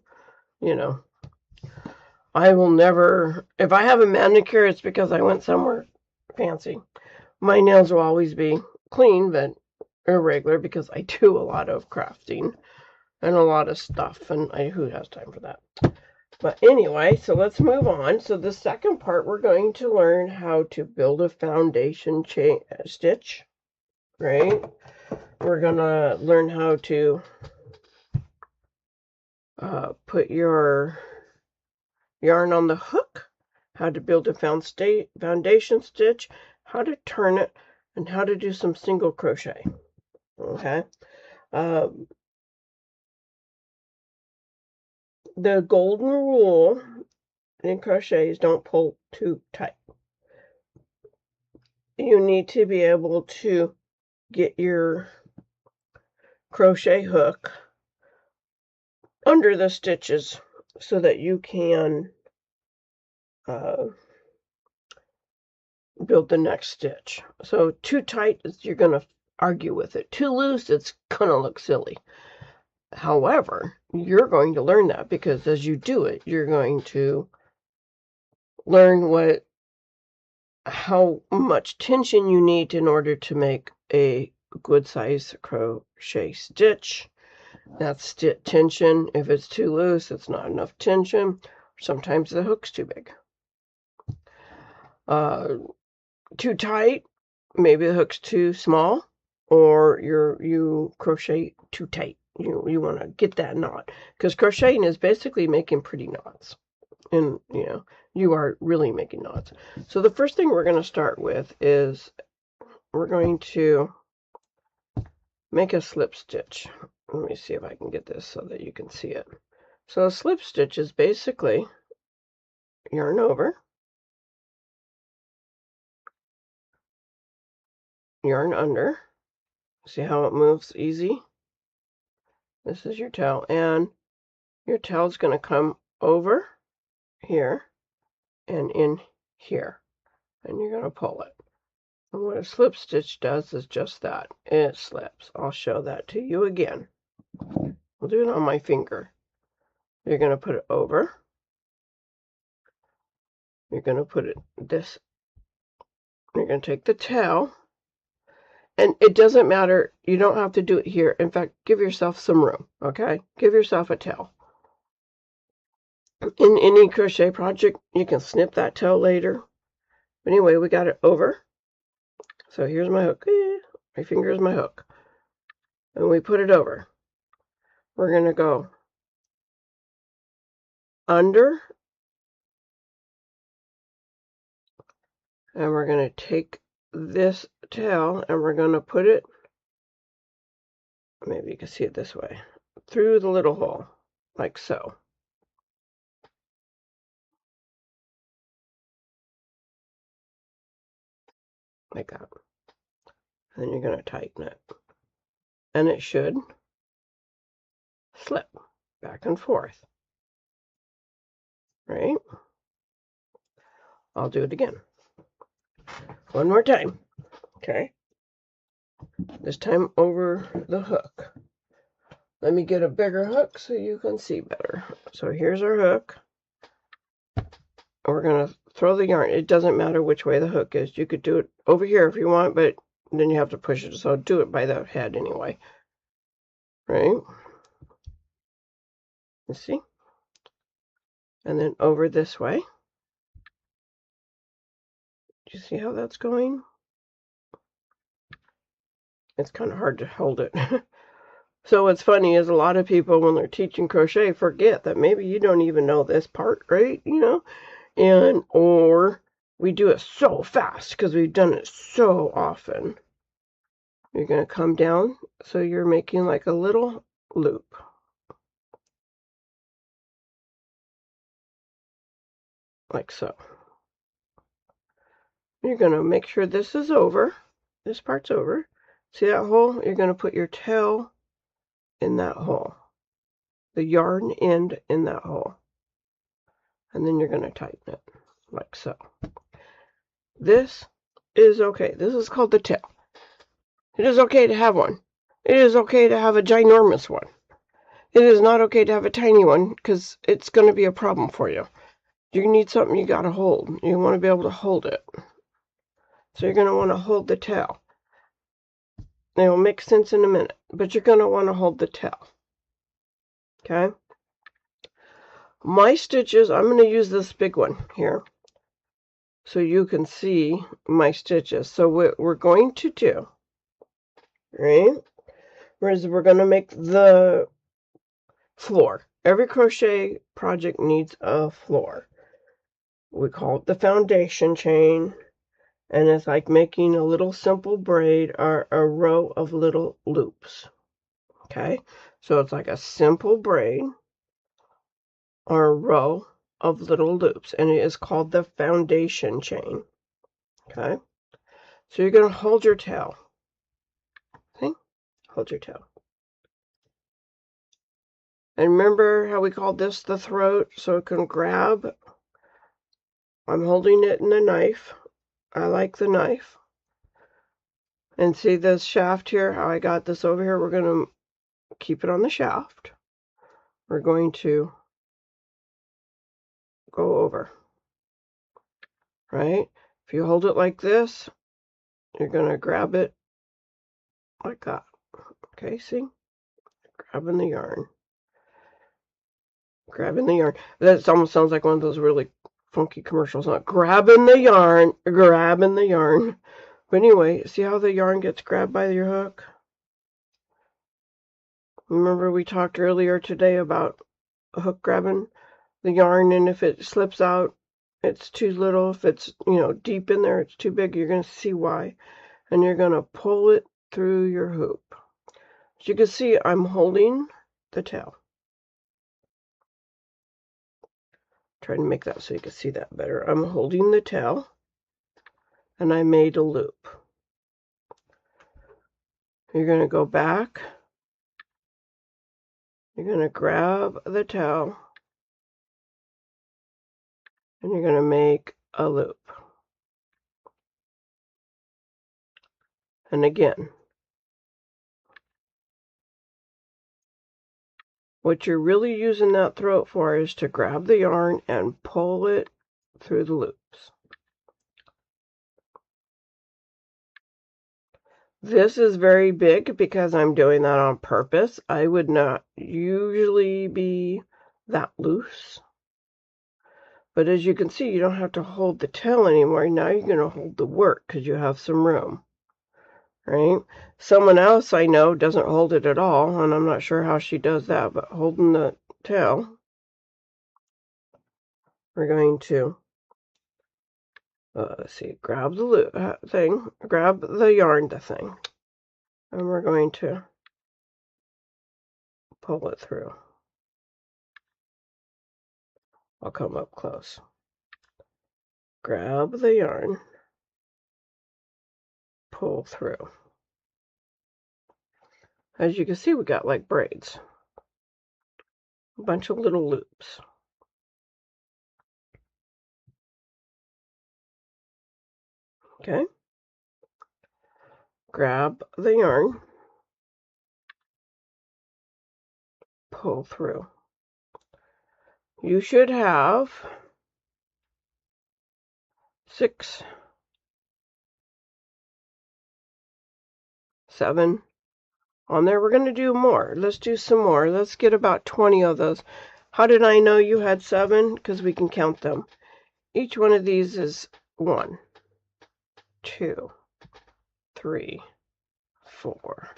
Speaker 1: I will never, if I have a manicure, it's because I went somewhere fancy. My nails will always be clean, but irregular because I do a lot of crafting and a lot of stuff. And who has time for that? But anyway, so let's move on. So the second part, we're going to learn how to build a foundation stitch, right? We're going to learn how to put your yarn on the hook, how to build a foundation stitch, how to turn it, and how to do some single crochet. Okay. The golden rule in crochet is don't pull too tight. You need to be able to get your crochet hook under the stitches so that you can build the next stitch. So too tight, you're going to argue with it. Too loose, it's going to look silly. However, you're going to learn that because as you do it, you're going to learn how much tension you need in order to make a good size crochet stitch. That's tension. If it's too loose, it's not enough tension. Sometimes the hook's too big. Too tight, maybe the hook's too small, or you crochet too tight. You want to get that knot, because crocheting is basically making pretty knots, and you are really making knots. So the first thing we're going to start with is we're going to make a slip stitch. Let me see if I can get this so that you can see it. So a slip stitch is basically yarn over, yarn under. See how it moves easy? This is your tail, and your tail is going to come over here and in here, and you're going to pull it. And what a slip stitch does is just that. It slips. I'll show that to you again. I'll do it on my finger. You're going to put it over. You're going to put it this. You're going to take the tail. And it doesn't matter. You don't have to do it here. In fact, give yourself some room. Okay? Give yourself a tail. In any crochet project, you can snip that tail later. But anyway, we got it over. So here's my hook. My finger is my hook. And we put it over. We're going to go under. And we're going to take this tail and we're going to put it, maybe you can see it this way, through the little hole, like so. Like that. And then you're going to tighten it. And it should slip back and forth. Right? I'll do it again. One more time. Okay? This time over the hook. Let me get a bigger hook so you can see better. So here's our hook. We're going to throw the yarn. It doesn't matter which way the hook is. You could do it over here if you want, but then you have to push it. So do it by the head anyway. Right? You see? And then over this way. Do you see how that's going? It's kind of hard to hold it. So what's funny is a lot of people, when they're teaching crochet, forget that maybe you don't even know this part, right? You know? And, or we do it so fast because we've done it so often. You're going to come down, so you're making like a little loop. Like so. You're going to make sure this is over. This part's over. See that hole? You're going to put your tail in that hole. The yarn end in that hole. And then you're going to tighten it. Like so. This is okay. This is called the tail. It is okay to have one. It is okay to have a ginormous one. It is not okay to have a tiny one because it's going to be a problem for you. You need something you got to hold. You want to be able to hold it. So you're going to want to hold the tail. It'll make sense in a minute, but you're going to want to hold the tail. Okay? My stitches, I'm going to use this big one here so you can see my stitches. So what we're going to do, right, is we're going to make the floor. Every crochet project needs a floor. We call it the foundation chain, and it's like making a little simple braid or a row of little loops. Okay, so it's like a simple braid or a row of little loops, and it is called the foundation chain. Okay, so you're going to hold your tail. Okay, hold your tail. And remember how we called this the throat, so it can grab. I'm holding it in a knife. I like the knife. And see this shaft here, how I got this over here? We're going to keep it on the shaft. We're going to go over. Right? If you hold it like this, you're going to grab it like that. Okay, see? Grabbing the yarn. Grabbing the yarn. That almost sounds like one of those really funky commercials. Not grabbing the yarn. Grabbing the yarn. But anyway, see how the yarn gets grabbed by your hook? Remember we talked earlier today about hook grabbing the yarn, and if it slips out, it's too little. If it's, deep in there, it's too big. You're going to see why. And you're going to pull it through your hoop. As you can see, I'm holding the tail. Try to make that so you can see that better. I'm holding the tail, and I made a loop. You're going to go back. You're going to grab the tail, and you're going to make a loop. And again, what you're really using that throat for is to grab the yarn and pull it through the loops. This is very big because I'm doing that on purpose. I would not usually be that loose. But as you can see, you don't have to hold the tail anymore. Now you're going to hold the work because you have some room. Right? Someone else I know doesn't hold it at all, and I'm not sure how she does that, but holding the tail, we're going to, let's see, grab the loop thing, grab the yarn thing, and we're going to pull it through. I'll come up close. Grab the yarn, pull through. As you can see, we got like braids. A bunch of little loops. Okay. Grab the yarn, pull through. You should have 6, 7 on there. We're going to do more. Let's do some more. Let's get about 20 of those. How did I know you had 7? Because we can count them. Each one of these is 1, 2, 3, 4,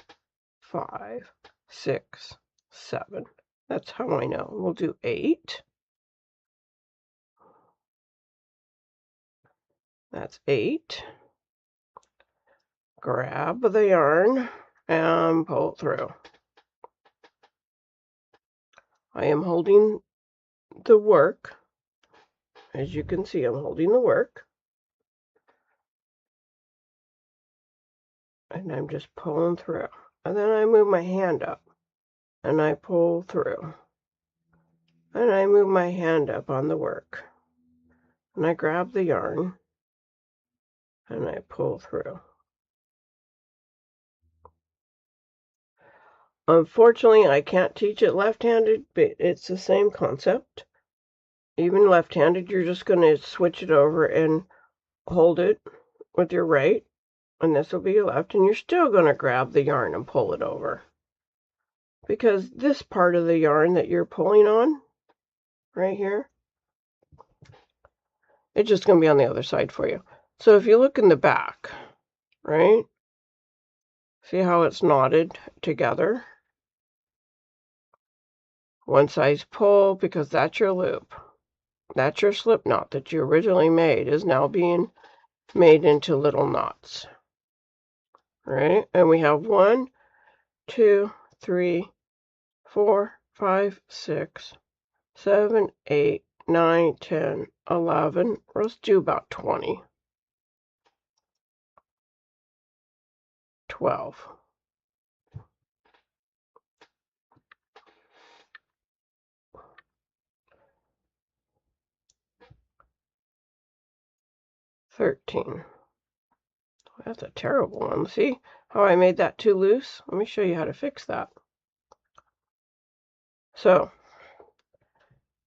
Speaker 1: 5, 6, 7. That's how I know. We'll do 8. That's 8. Grab the yarn and pull through. I am holding the work. As you can see, I'm holding the work. And I'm just pulling through. And then I move my hand up. And I pull through. And I move my hand up on the work. And I grab the yarn. And I pull through. Unfortunately, I can't teach it left-handed, but it's the same concept. Even left-handed, you're just going to switch it over and hold it with your right. And this will be your left. And you're still going to grab the yarn and pull it over. Because this part of the yarn that you're pulling on, right here, it's just going to be on the other side for you. So if you look in the back, right, see how it's knotted together? One size pull, because that's your loop. That's your slip knot that you originally made is now being made into little knots. Right? And we have 1, 2, 3, 4, 5, 6, 7, 8, 9, 10, 11. Let's do about 20. 12. 13. That's a terrible one. See how I made that too loose? Let me show you how to fix that. So,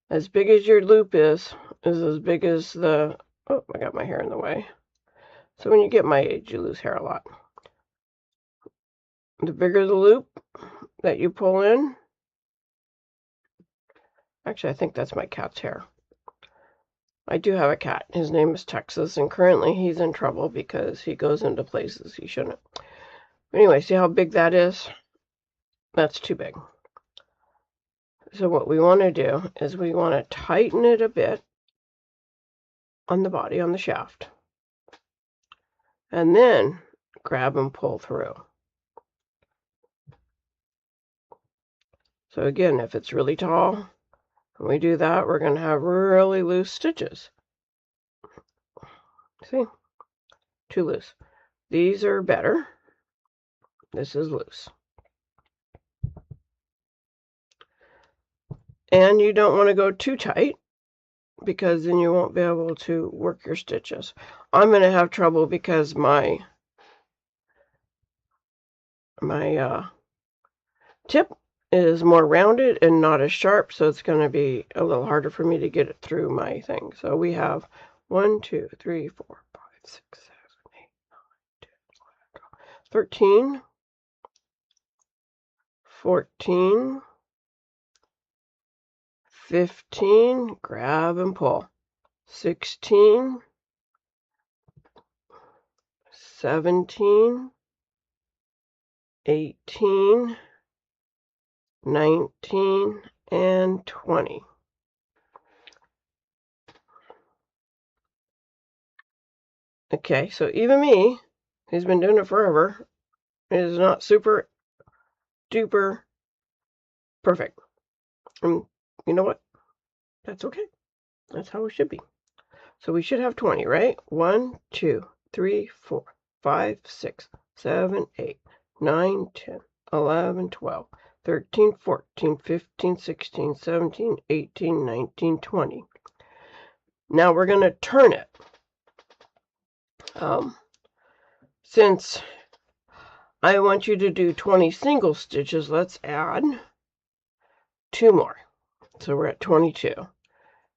Speaker 1: as big as your loop is as big as the... Oh, I got my hair in the way. So when you get my age, you lose hair a lot. The bigger the loop that you pull in... Actually, I think that's my cat's hair. I do have a cat. His name is Texas, and currently he's in trouble because he goes into places he shouldn't. Anyway, see how big that is? That's too big. So what we want to do is we want to tighten it a bit on the body, on the shaft. And then grab and pull through. So again, if it's really tall, when we do that, we're going to have really loose stitches. See? Too loose. These are better. This is loose. And you don't want to go too tight because then you won't be able to work your stitches. I'm going to have trouble because my tip is more rounded and not as sharp, so it's going to be a little harder for me to get it through my thing. So we have 1, 2, 3, 4, 5, 6, 7, 8, 9, 10, 11, 12, 13, 14, 15, grab and pull, 16, 17, 18, 19, and 20. Okay, so even me, who's been doing it forever, is not super duper perfect. And you know what? That's okay. That's how it should be. So we should have 20, right? 1, 2, 3, 4, 5, 6, 7, 8, 9, 10, 11, 12, 13, 14, 15, 16, 17, 18, 19, 20. Now we're going to turn it. Since I want you to do 20 single stitches, let's add 2 more. So we're at 22.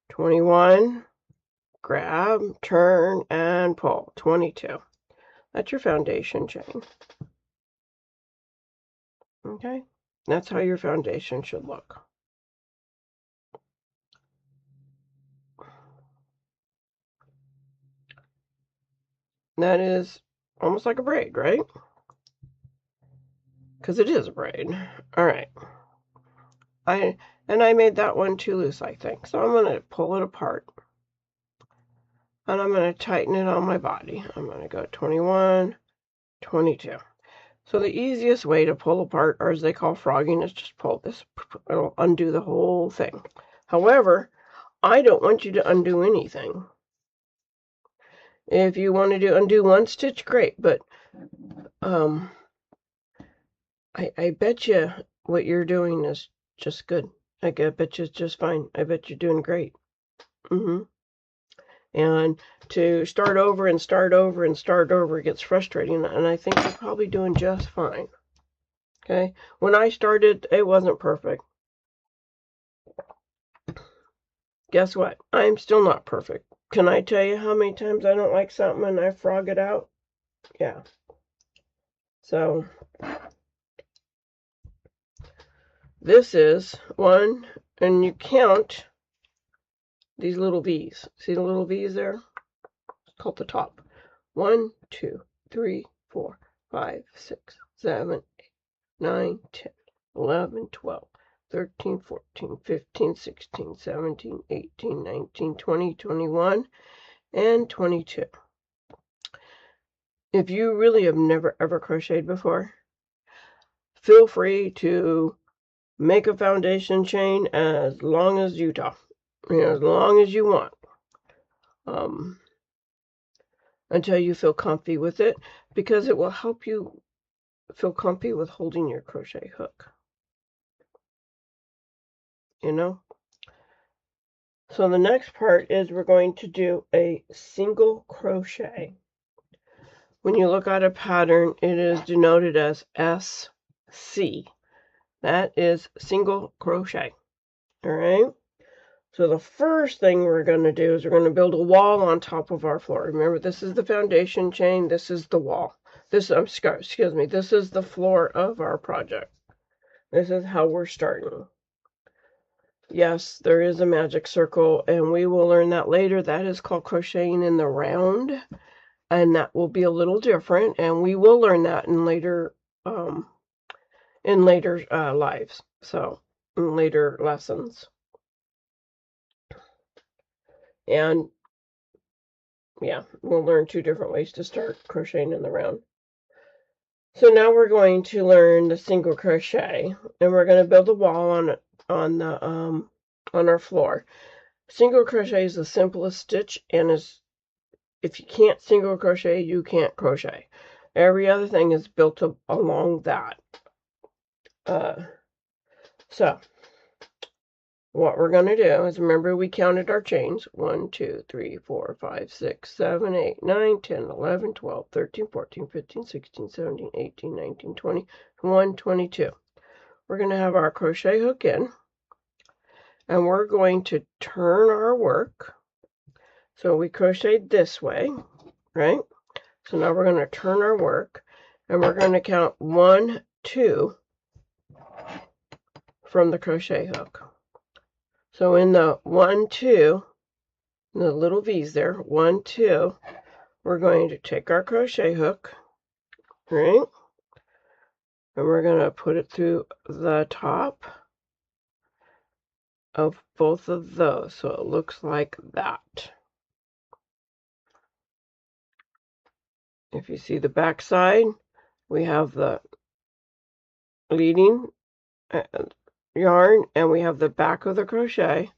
Speaker 1: 21, grab, turn, and pull. 22. That's your foundation chain. Okay? That's how your foundation should look. That is almost like a braid, right? Because it is a braid. All right. I made that one too loose, I think. So I'm going to pull it apart. And I'm going to tighten it on my body. I'm going to go 21, 22. So the easiest way to pull apart, or as they call frogging, is just pull this. It'll undo the whole thing. However, I don't want you to undo anything. If you want to undo one stitch, great. But I bet you what you're doing is just good. I bet you it's just fine. I bet you're doing great. And to start over and start over and start over gets frustrating, and I think you're probably doing just fine. Okay? When I started, it wasn't perfect. Guess what? I'm still not perfect. Can I tell you how many times I don't like something and I frog it out? Yeah. So this is one, and you count these little V's. See the little V's there? It's called the top. 1, 2, 3, 4, 5, 6, 7, 8, 9, 10, 11, 12, 13, 14, 15, 16, 17, 18, 19, 20, 21, and 22. If you really have never ever crocheted before, feel free to make a foundation chain as long as as long as you want, until you feel comfy with it, because it will help you feel comfy with holding your crochet hook. So the next part is we're going to do a single crochet. When you look at a pattern, it is denoted as SC. That is single crochet. All right. So the first thing we're going to do is we're going to build a wall on top of our floor. Remember, this is the foundation chain. This is the wall. This is the floor of our project. This is how we're starting. Yes, there is a magic circle, and we will learn that later. That is called crocheting in the round, and that will be a little different, and we will learn that in later lives. So in later lessons. And yeah, we'll learn 2 different ways to start crocheting in the round. So now we're going to learn the single crochet, and we're going to build a wall on our floor. Single crochet is the simplest stitch, and if you can't single crochet, you can't crochet. Every other thing is built along that. So what we're going to do is, remember we counted our chains. 1, 2, 3, 4, 5, 6, 7, 8, 9, 10, 11, 12, 13, 14, 15, 16, 17, 18, 19, 20, 21, 22. We're going to have our crochet hook in, and we're going to turn our work. So we crocheted this way, right? So now we're going to turn our work, and we're going to count 1, 2 from the crochet hook. So in the 1, 2, the little V's there, 1, 2, we're going to take our crochet hook, right? And we're going to put it through the top of both of those. So it looks like that. If you see the back side, we have the leading yarn, and we have the back of the crochet,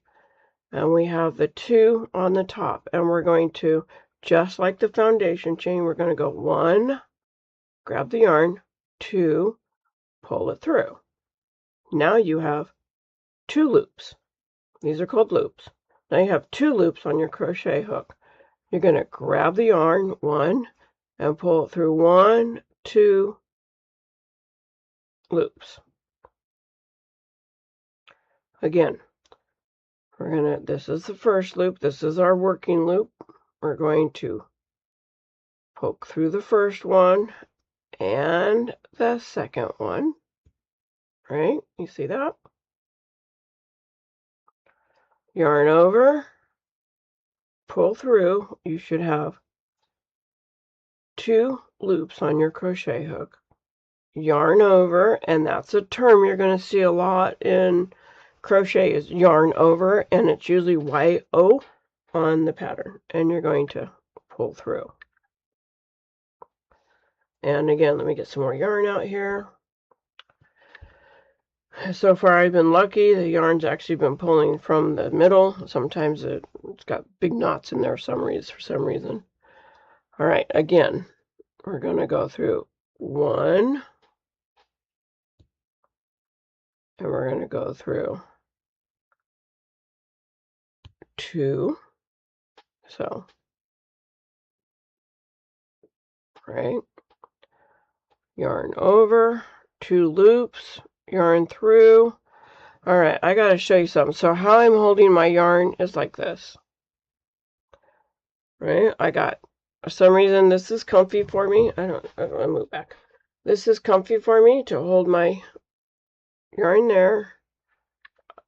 Speaker 1: and we have the 2 on the top, and we're going to, just like the foundation chain, we're going to go 1, grab the yarn, 2, pull it through. Now you have 2 loops. These are called loops. Now you have 2 loops on your crochet hook. You're going to grab the yarn, 1, and pull it through 1, 2 loops. Again, this is the first loop, this is our working loop. We're going to poke through the first one and the second one, right? You see that? Yarn over, pull through. You should have 2 loops on your crochet hook. Yarn over, and that's a term you're going to see a lot in crochet, is yarn over, and it's usually Y-O on the pattern, and you're going to pull through. And again, let me get some more yarn out here. So far I've been lucky. The yarn's actually been pulling from the middle. Sometimes it's got big knots in there for some reason. All right, again, we're going to go through 1, and we're going to go through 2. So, right, yarn over, 2 loops, yarn through. All right, I got to show you something. So how I'm holding my yarn is like this, right? For some reason, this is comfy for me. I don't want to move back. This is comfy for me to hold my yarn there.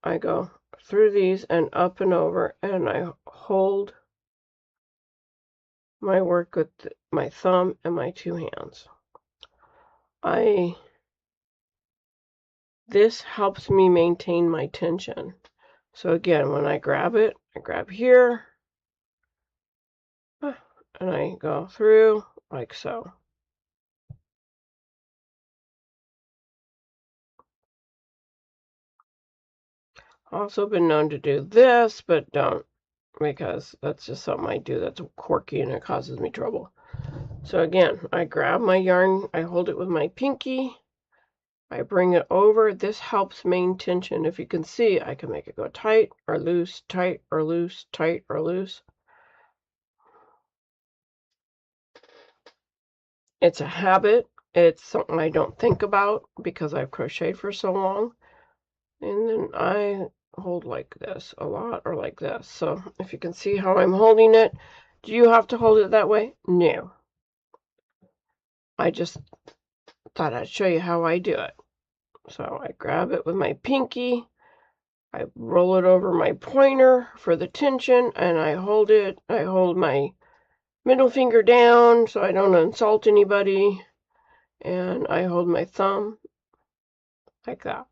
Speaker 1: I go through these and up and over, and I hold my work with my thumb and my 2 hands. This helps me maintain my tension. So again, when I grab it, I grab here, and I go through like so. Also been known to do this, but don't, because that's just something I do that's quirky and it causes me trouble. So again, I grab my yarn, I hold it with my pinky, I bring it over. This helps maintain tension. If you can see, I can make it go tight or loose, tight or loose, tight or loose. It's a habit. It's something I don't think about because I've crocheted for so long. And then I hold like this a lot, or like this. So if you can see how I'm holding it, do you have to hold it that way? No. I just thought I'd show you how I do it. So I grab it with my pinky, I roll it over my pointer for the tension, and I hold it. I hold my middle finger down so I don't insult anybody, and I hold my thumb like that.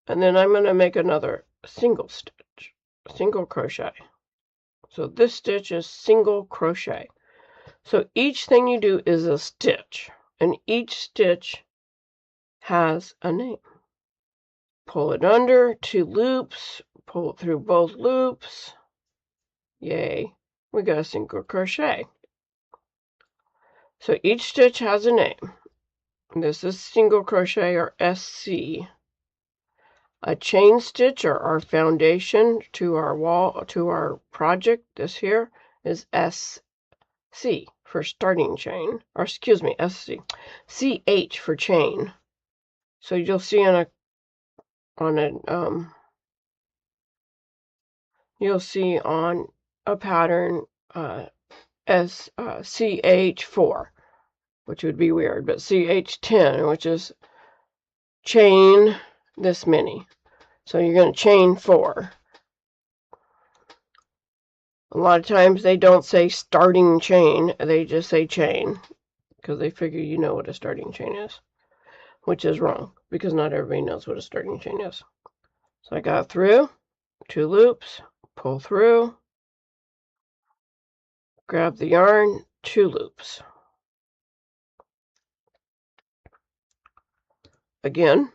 Speaker 1: And then I'm going to make another single stitch, single crochet. So this stitch is single crochet. So each thing you do is a stitch, and each stitch has a name. Pull it under, 2 loops, pull it through both loops. Yay, we got a single crochet. So each stitch has a name. This is single crochet, or SC. A chain stitch, or our foundation to our wall, to our project, this here is SC for starting chain, or excuse me, SC. CH for chain. So you'll see you'll see on a pattern CH4, which would be weird, but CH10, which is chain this many. So you're going to chain 4. A lot of times they don't say starting chain, they just say chain, because they figure you know what a starting chain is, which is wrong, because not everybody knows what a starting chain is. So I got through 2 loops, pull through, grab the yarn, 2 loops. Again,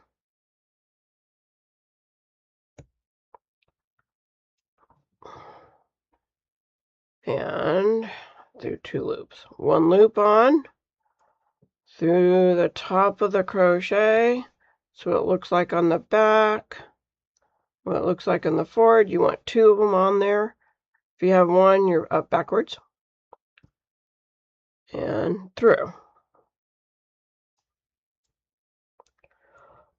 Speaker 1: and do 2 loops. 1 loop on through the top of the crochet, so it looks like on the back, what it looks like on the forward. You want 2 of them on there. If you have 1, you're up backwards and through.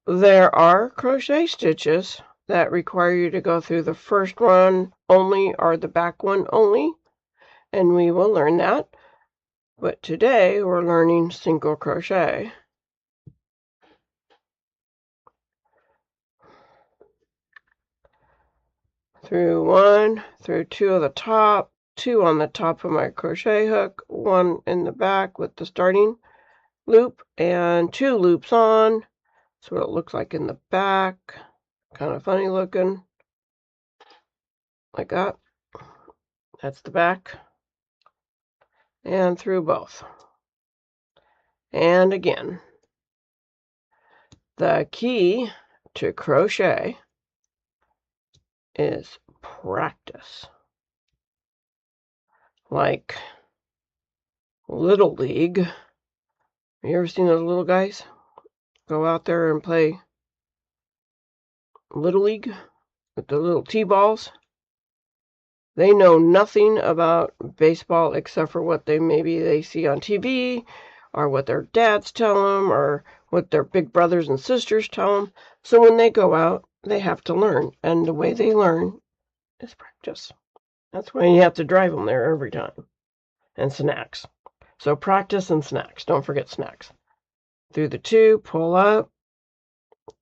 Speaker 1: There are crochet stitches that require you to go through the first one only or the back one only, and we will learn that. But today we're learning single crochet. Through 1, through 2 of the top, 2 on the top of my crochet hook, 1 in the back with the starting loop, and 2 loops on. That's what it looks like in the back. Kind of funny looking. Like that. That's the back. And through both. And again. The key to crochet is practice. Like Little League. Have you ever seen those little guys go out there and play Little League with the little T-balls? They know nothing about baseball except for what they see on TV, or what their dads tell them, or what their big brothers and sisters tell them. So when they go out, they have to learn, and the way they learn is practice. That's why you have to drive them there every time. And snacks. So practice and snacks. Don't forget snacks. Through the 2, pull up,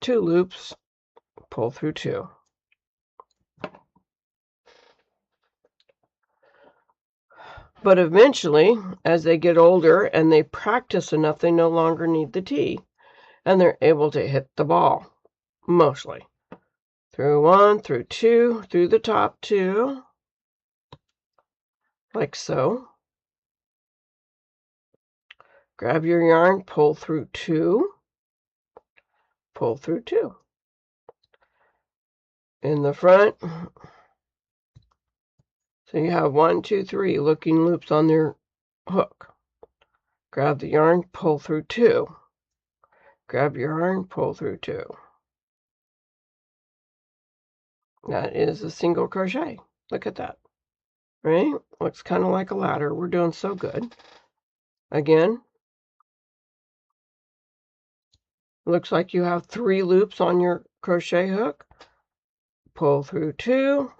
Speaker 1: 2 loops, pull through 2. But eventually, as they get older and they practice enough, they no longer need the T. And they're able to hit the ball, mostly. Through 1, through 2, through the top 2, like so. Grab your yarn, pull through 2, pull through 2. In the front, so you have 1, 2, 3 looking loops on their hook. Grab the yarn, pull through 2. Grab your yarn, pull through 2. That is a single crochet. Look at that. Right? Looks kind of like a ladder. We're doing so good. Again, looks like you have 3 loops on your crochet hook. Pull through 2.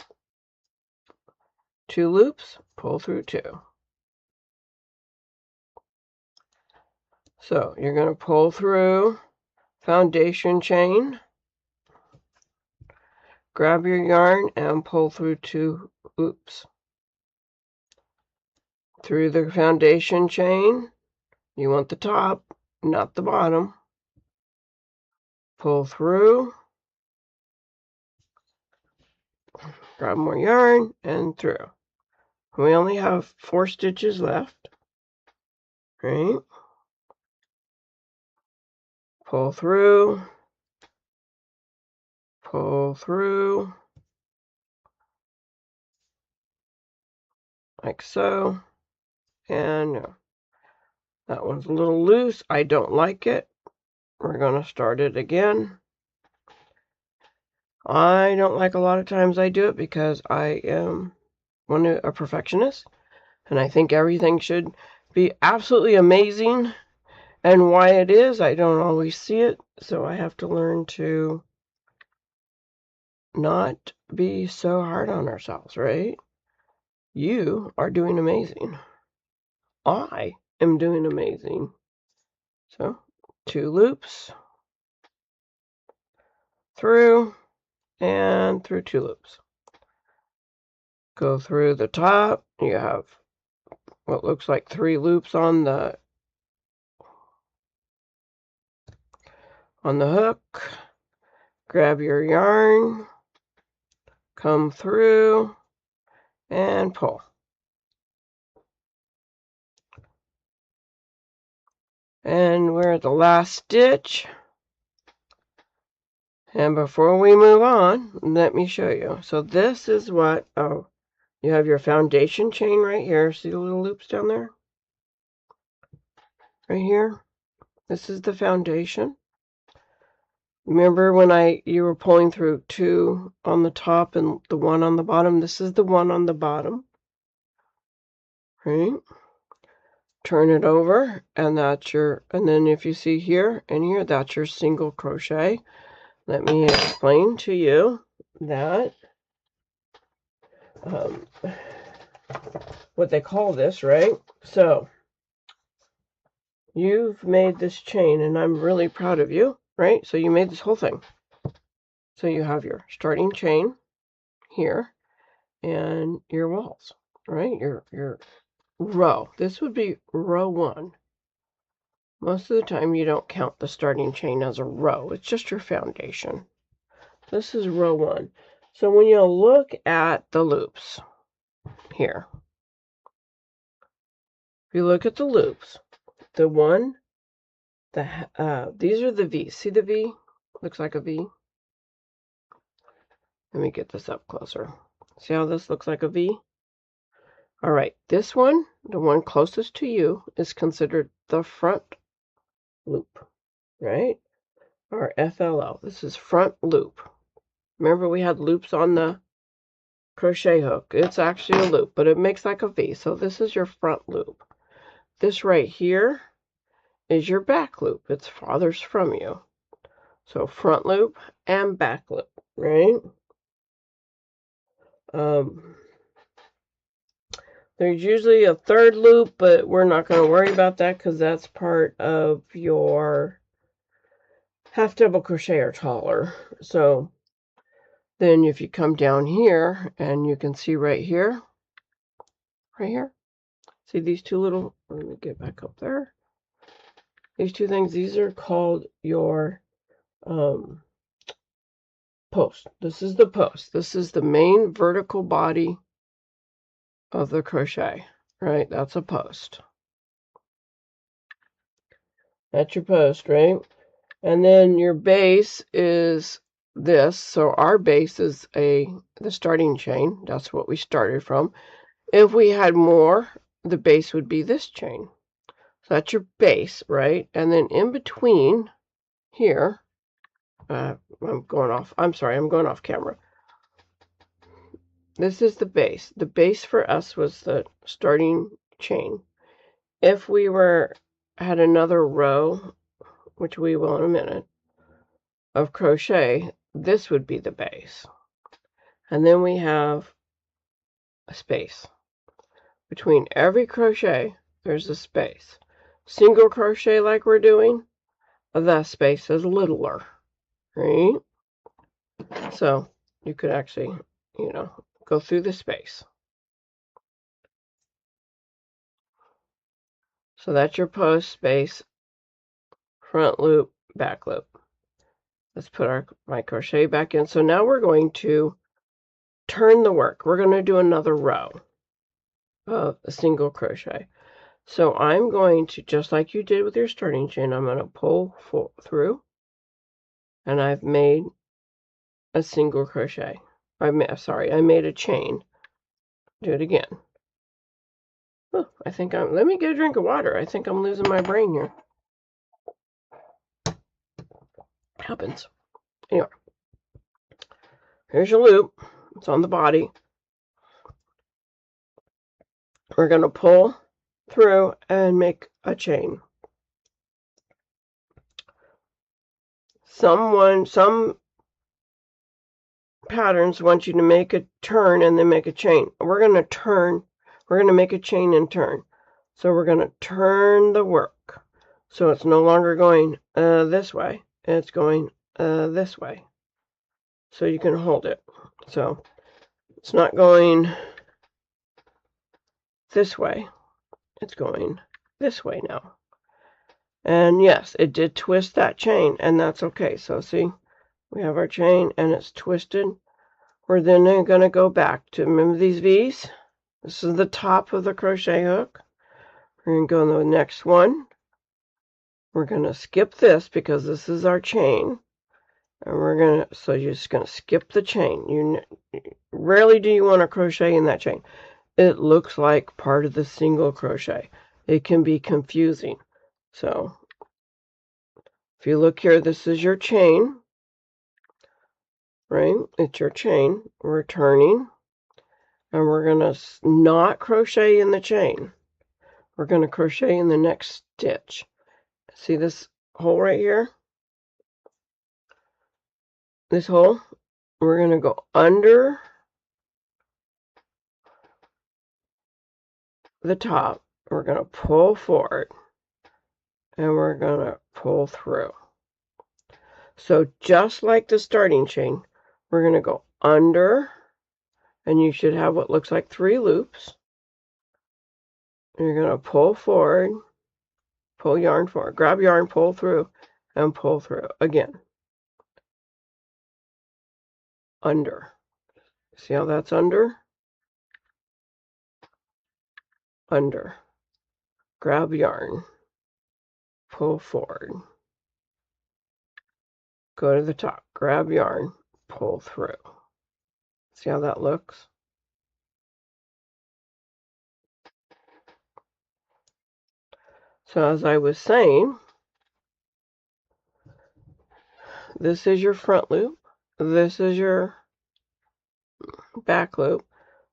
Speaker 1: 2 loops, pull through 2. So you're going to pull through foundation chain, grab your yarn and pull through 2 loops. Through the foundation chain, you want the top, not the bottom. Pull through, grab more yarn and through. We only have 4 stitches left, right? Pull through, like so, and that one's a little loose. I don't like it. We're going to start it again. I don't like a lot of times I do it because I am a perfectionist, and I think everything should be absolutely amazing. And why it is, I don't always see it, so I have to learn to not be so hard on ourselves, right? You are doing amazing. I am doing amazing. So, 2 loops, through, and through 2 loops. Go through the top, you have what looks like 3 loops on the hook. Grab your yarn, come through, and pull. And we're at the last stitch. And before we move on, let me show you. So this is what, you have your foundation chain right here. See the little loops down there? Right here. This is the foundation. Remember when you were pulling through 2 on the top and the 1 on the bottom? This is the 1 on the bottom. Right? Turn it over, and then if you see here and here, that's your single crochet. Let me explain to you that what they call this, right? So you've made this chain, and I'm really proud of you, right? So you made this whole thing. So you have your starting chain here and your walls, right? Your row. This would be row 1. Most of the time you don't count the starting chain as a row. It's just your foundation. This is row 1. So when you look at the loops here, if you look at the loops, the one, these are the V's. See the V? Looks like a V. Let me get this up closer. See how this looks like a V? All right, this one, the one closest to you, is considered the front loop, right? Or FLO. This is front loop. Remember we had loops on the crochet hook. It's actually a loop, but it makes like a V. So this is your front loop. This right here is your back loop. It's farthest from you. So front loop and back loop, right? There's usually a third loop, but we're not going to worry about that because that's part of your half double crochet or taller. So then if you come down here and you can see right here, see these 2 little, let me get back up there. These 2 things, these are called your post. This is the post. This is the main vertical body of the crochet, right? That's a post. That's your post, right? And then your base is this. So our base is the starting chain. That's what we started from. If we had more, the base would be this chain. So that's your base, right? And then in between here, I'm going off camera. This is the base. The base for us was the starting chain. If we had another row, which we will in a minute, of crochet, this would be the base. And then we have a space. Between every crochet, there's a space. Single crochet like we're doing, the space is littler, right? So you could actually, go through the space. So that's your post space, front loop, back loop. Let's put my crochet back in. So now we're going to turn the work. We're going to do another row of a single crochet. So I'm going to, just like you did with your starting chain, I'm going to pull through, and I've made a single crochet. I made a chain. Do it again. Oh, let me get a drink of water. I think I'm losing my brain here. Happens. Anyway. Here's your loop. It's on the body. We're going to pull through and make a chain. Some patterns want you to make a turn and then make a chain. We're going to turn. We're going to make a chain and turn. So we're going to turn the work. So it's no longer going this way. It's going this way. So you can hold it. So it's not going this way. It's going this way now. And yes, it did twist that chain, and that's okay. So see, we have our chain and it's twisted. We're then going to go back to, remember these V's? This is the top of the crochet hook. We're going to go to the next one. We're going to skip this because this is our chain. And we're going to, so you're just going to skip the chain. Rarely do you want to crochet in that chain. It looks like part of the single crochet. It can be confusing. So if you look here, this is your chain. Right? It's your chain. We're turning. And we're going to not crochet in the chain. We're going to crochet in the next stitch. See this hole right here? This hole? We're going to go under the top. We're going to pull forward. And we're going to pull through. So just like the starting chain, we're going to go under. And you should have what looks like 3 loops. You're going to pull forward, pull yarn forward, grab yarn, pull through, and pull through again. Under. See how that's under? Under. Grab yarn, pull forward. Go to the top, grab yarn, pull through. See how that looks? So as I was saying, this is your front loop. This is your back loop.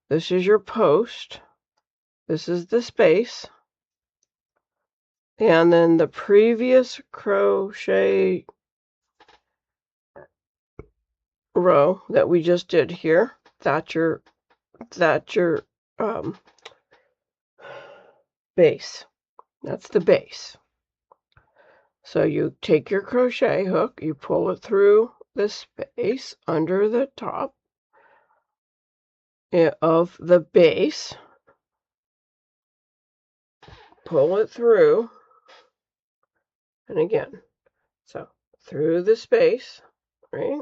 Speaker 1: This is your post. This is the space. And then the previous crochet row that we just did here, that's your base. That's the base. So you take your crochet hook, you pull it through the space under the top of the base, pull it through, and again, so through the space, right?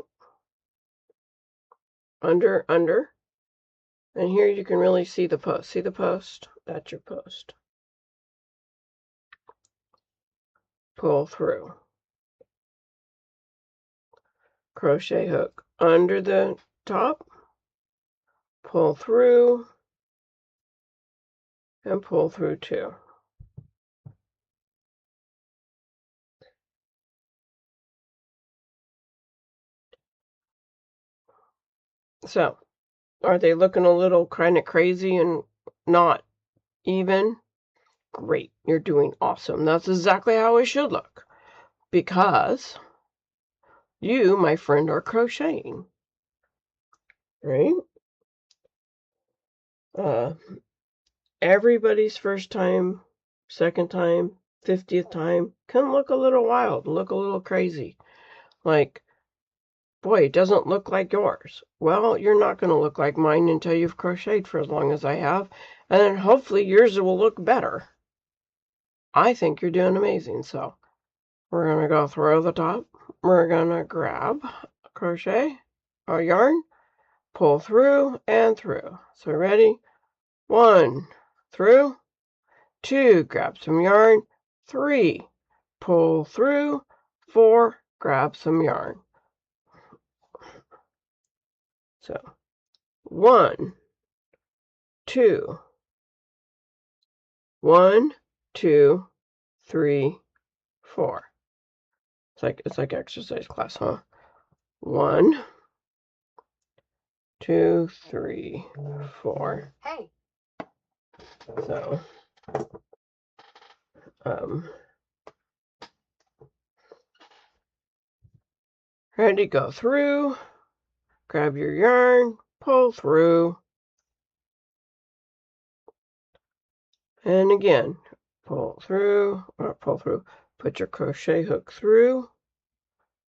Speaker 1: Under, and here you can really see the post. See the post? That's your post. Pull through. Crochet hook under the top, pull through, and pull through too. So, are they looking a little kind of crazy and not even? Great, you're doing awesome. That's exactly how it should look. Because you, my friend, are crocheting. Right? Everybody's first time, second time, 50th time can look a little wild, look a little crazy. Like, boy, it doesn't look like yours. Well, you're not going to look like mine until you've crocheted for as long as I have. And then hopefully yours will look better. I think you're doing amazing. So we're going to go through the top. We're going to grab a crochet, a yarn, pull through and through. So ready? 1, through. 2, grab some yarn. 3, pull through. 4, grab some yarn. So 1, 2, 1, 2, 3, 4. It's like exercise class, huh? 1, 2, 3, 4.
Speaker 2: Hey.
Speaker 1: So, ready to go through, grab your yarn, pull through, and again, pull through, or pull through, put your crochet hook through.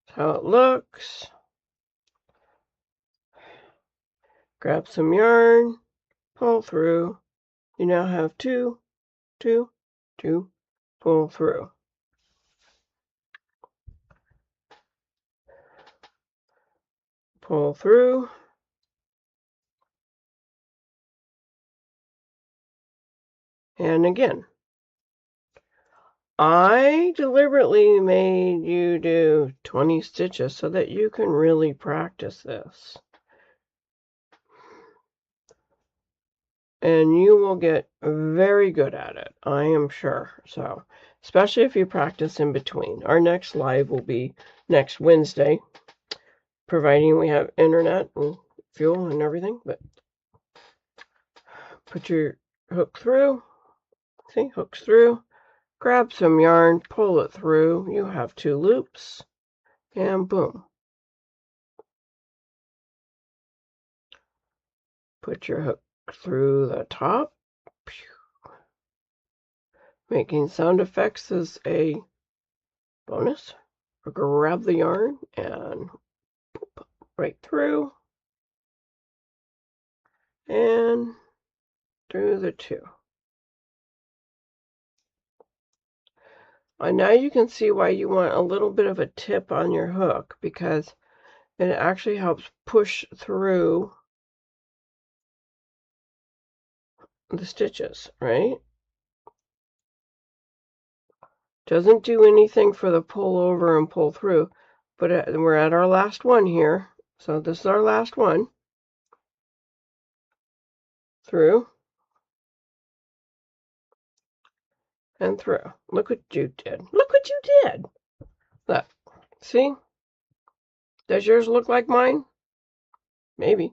Speaker 1: That's how it looks. Grab some yarn, pull through. You now have 2, 2, 2, pull through. Pull through. And again. I deliberately made you do 20 stitches so that you can really practice this. And you will get very good at it, I am sure. So, especially if you practice in between. Our next live will be next Wednesday, providing we have internet and fuel and everything. But put your hook through. See, hooks through. Grab some yarn, pull it through. You have 2 loops, and boom. Put your hook through the top. Making sound effects is a bonus. Grab the yarn and right through and through the 2. And now you can see why you want a little bit of a tip on your hook, because it actually helps push through the stitches, right? Doesn't do anything for the pull over and pull through, but we're at our last one here. So this is our last one. Through and through. Look what you did. Look what you did. Look. See? Does yours look like mine? Maybe.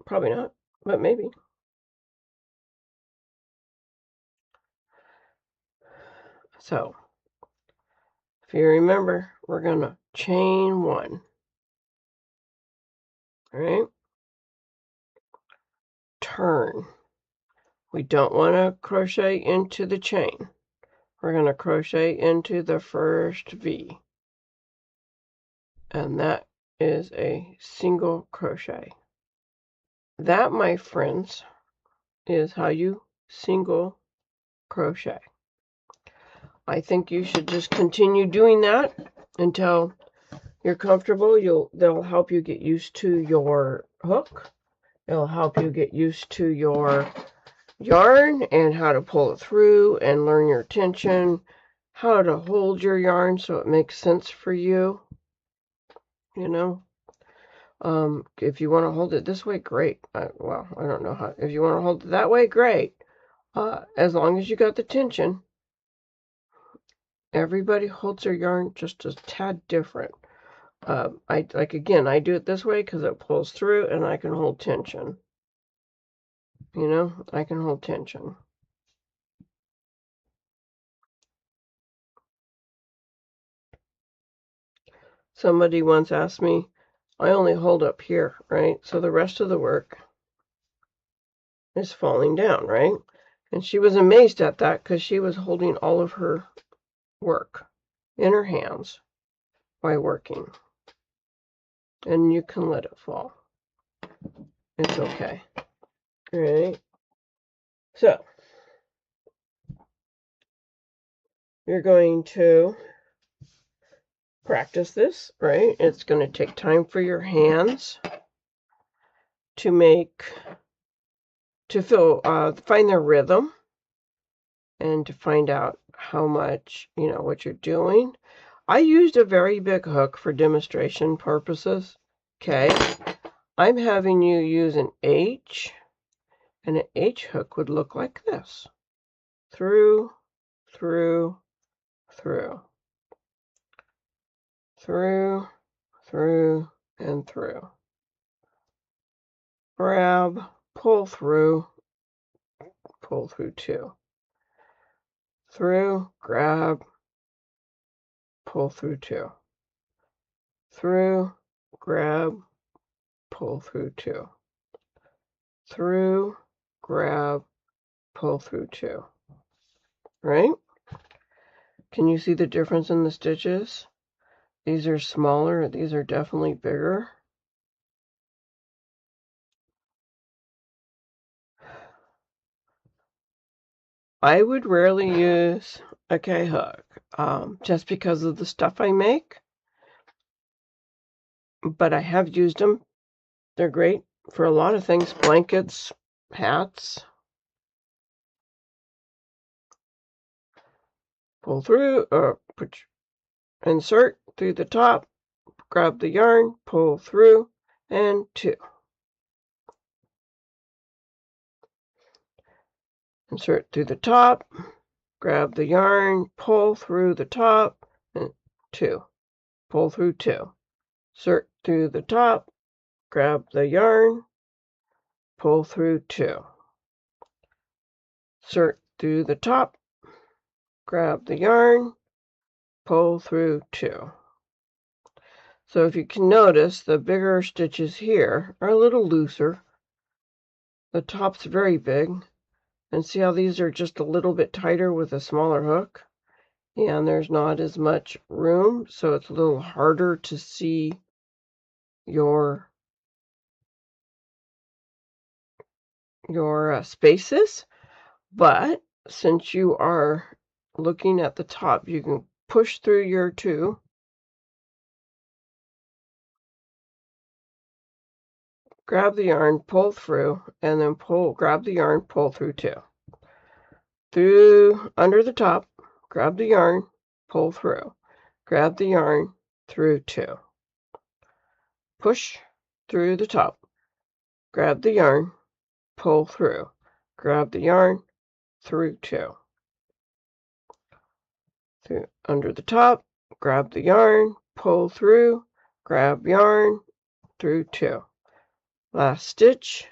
Speaker 1: Probably not, but maybe. So, if you remember, we're going to chain 1. All right? Turn. We don't want to crochet into the chain. We're going to crochet into the first V. And that is a single crochet. That, my friends, is how you single crochet. I think you should just continue doing that until you're comfortable. They'll help you get used to your hook. It'll help you get used to your yarn and how to pull it through and learn your tension, how to hold your yarn so it makes sense for you. You know, if you want to hold it this way, great. Well, I don't know how. If you want to hold it that way, great. As long as you got the tension. Everybody holds their yarn just a tad different. I do it this way because it pulls through and I can hold tension. You know, I can hold tension. Somebody once asked me, I only hold up here, right? So the rest of the work is falling down, right? And she was amazed at that because she was holding all of her work in her hands by working. And you can let it fall. It's okay. All right? So, you're going to practice this, right? It's going to take time for your hands to find their rhythm and to find out how much, what you're doing. I used a very big hook for demonstration purposes. Okay. I'm having you use an H, and an H hook would look like this. Through, through, through. Through, through, and through. grab, pull through 2. Through, grab, pull through 2. Through, grab, pull through 2. Through, grab, pull through 2. Right? Can you see the difference in the stitches? These are smaller, these are definitely bigger. I would rarely use a K-hook, just because of the stuff I make, but I have used them. They're great for a lot of things, blankets, hats. Pull through, or insert through the top, grab the yarn, pull through, and 2. Insert through the top, grab the yarn, pull through the top, and 2. Pull through 2. Insert through the top, grab the yarn, pull through 2. Insert through the top, grab the yarn, pull through 2. So if you can notice, the bigger stitches here are a little looser. The top's very big. And see how these are just a little bit tighter with a smaller hook? And there's not as much room, so it's a little harder to see your spaces. But since you are looking at the top, you can push through your 2. Grab the yarn, pull through, and then grab the yarn, pull through 2. Through, under the top, grab the yarn, pull through. Grab the yarn, through 2. Push through the top. Grab the yarn, pull through. Grab the yarn, through 2. Through, under the top, grab the yarn, pull through. Grab yarn, through 2. Last stitch,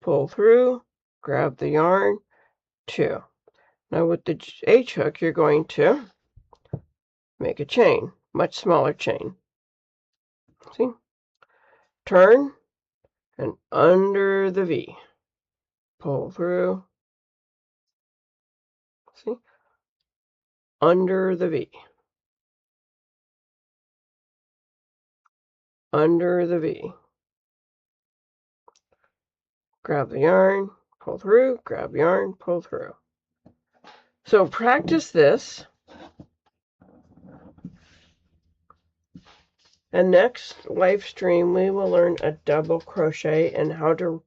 Speaker 1: pull through, grab the yarn, 2. Now with the H hook, you're going to make a chain, much smaller chain. See? Turn, and under the V, pull through. See? Under the V. Under the V. Grab the yarn, pull through, grab yarn, pull through. So practice this. And next live stream, we will learn a double crochet and how to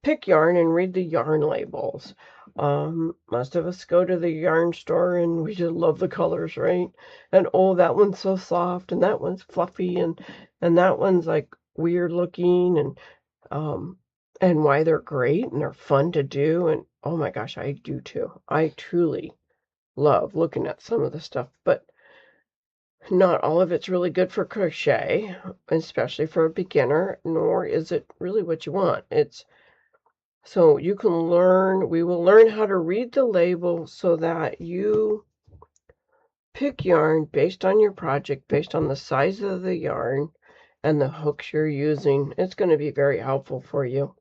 Speaker 1: pick yarn and read the yarn labels. Most of us go to the yarn store and we just love the colors, right? And oh, that one's so soft, and that one's fluffy, and that one's like weird looking, and why they're great and they're fun to do. And oh my gosh, I do too. I truly love looking at some of the stuff, but not all of it's really good for crochet, especially for a beginner, nor is it really what you want. So you can learn, we will learn how to read the label so that you pick yarn based on your project, based on the size of the yarn and the hooks you're using. It's going to be very helpful for you.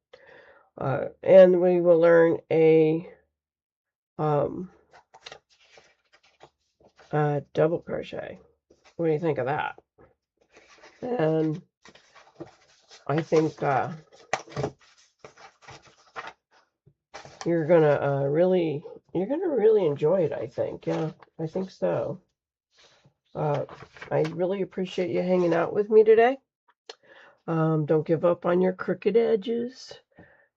Speaker 1: And we will learn a double crochet. What do you think of that? And I think you're gonna really enjoy it. I think, yeah, I think so. I really appreciate you hanging out with me today. Don't give up on your crooked edges.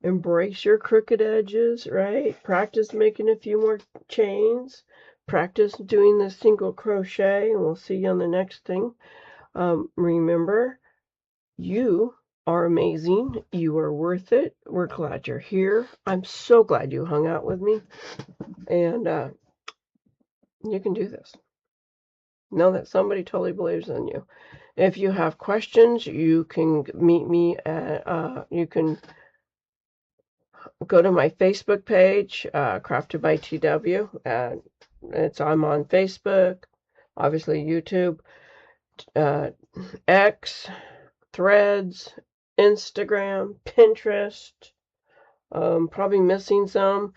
Speaker 1: Embrace your crooked edges, right? Practice making a few more chains. Practice doing the single crochet, and we'll see you on the next thing. Remember, you are amazing. You are worth it. We're glad you're here. I'm so glad you hung out with me. And you can do this. Know that somebody totally believes in you. If you have questions, you can meet me at, you can go to my Facebook page, Crafted by TW. I'm on Facebook, obviously YouTube, X, Threads, Instagram, Pinterest. Probably missing some.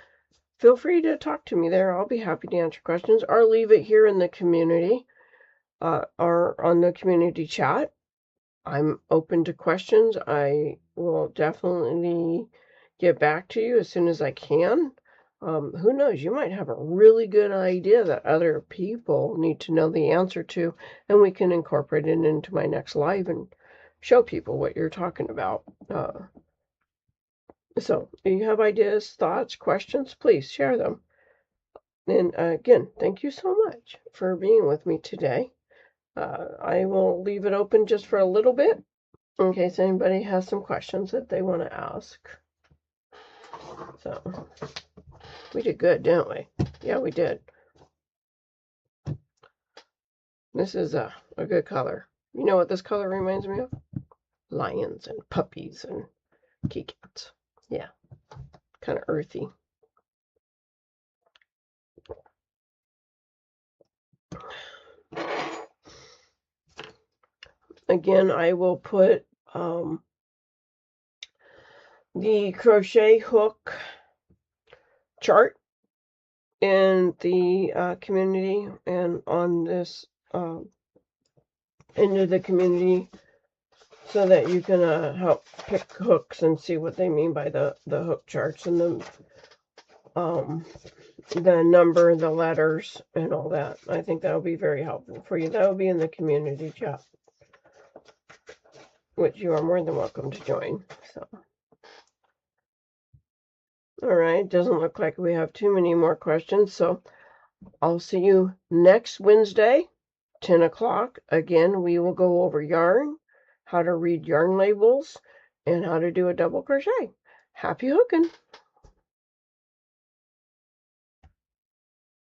Speaker 1: Feel free to talk to me there. I'll be happy to answer questions, or leave it here in the community, or on the community chat. I'm open to questions. I will definitely get back to you as soon as I can. Who knows? You might have a really good idea that other people need to know the answer to, and we can incorporate it into my next live and show people what you're talking about. So, if you have ideas, thoughts, questions, please share them. And again, thank you so much for being with me today. I will leave it open just for a little bit in case anybody has some questions that they want to ask. So, we did good, didn't we? Yeah, we did. This is a good color. You know what this color reminds me of? Lions and puppies and kitty cats. Yeah, kind of earthy. Again, I will put the crochet hook chart in the community and on this into the community so that you can help pick hooks and see what they mean by the hook charts and the number, the letters, and all that. I think that'll be very helpful for you. That'll be in the community chat, which you are more than welcome to join. So, all right, doesn't look like we have too many more questions, so I'll see you next Wednesday, 10 o'clock. Again, we will go over yarn, how to read yarn labels, and how to do a double crochet. Happy hooking!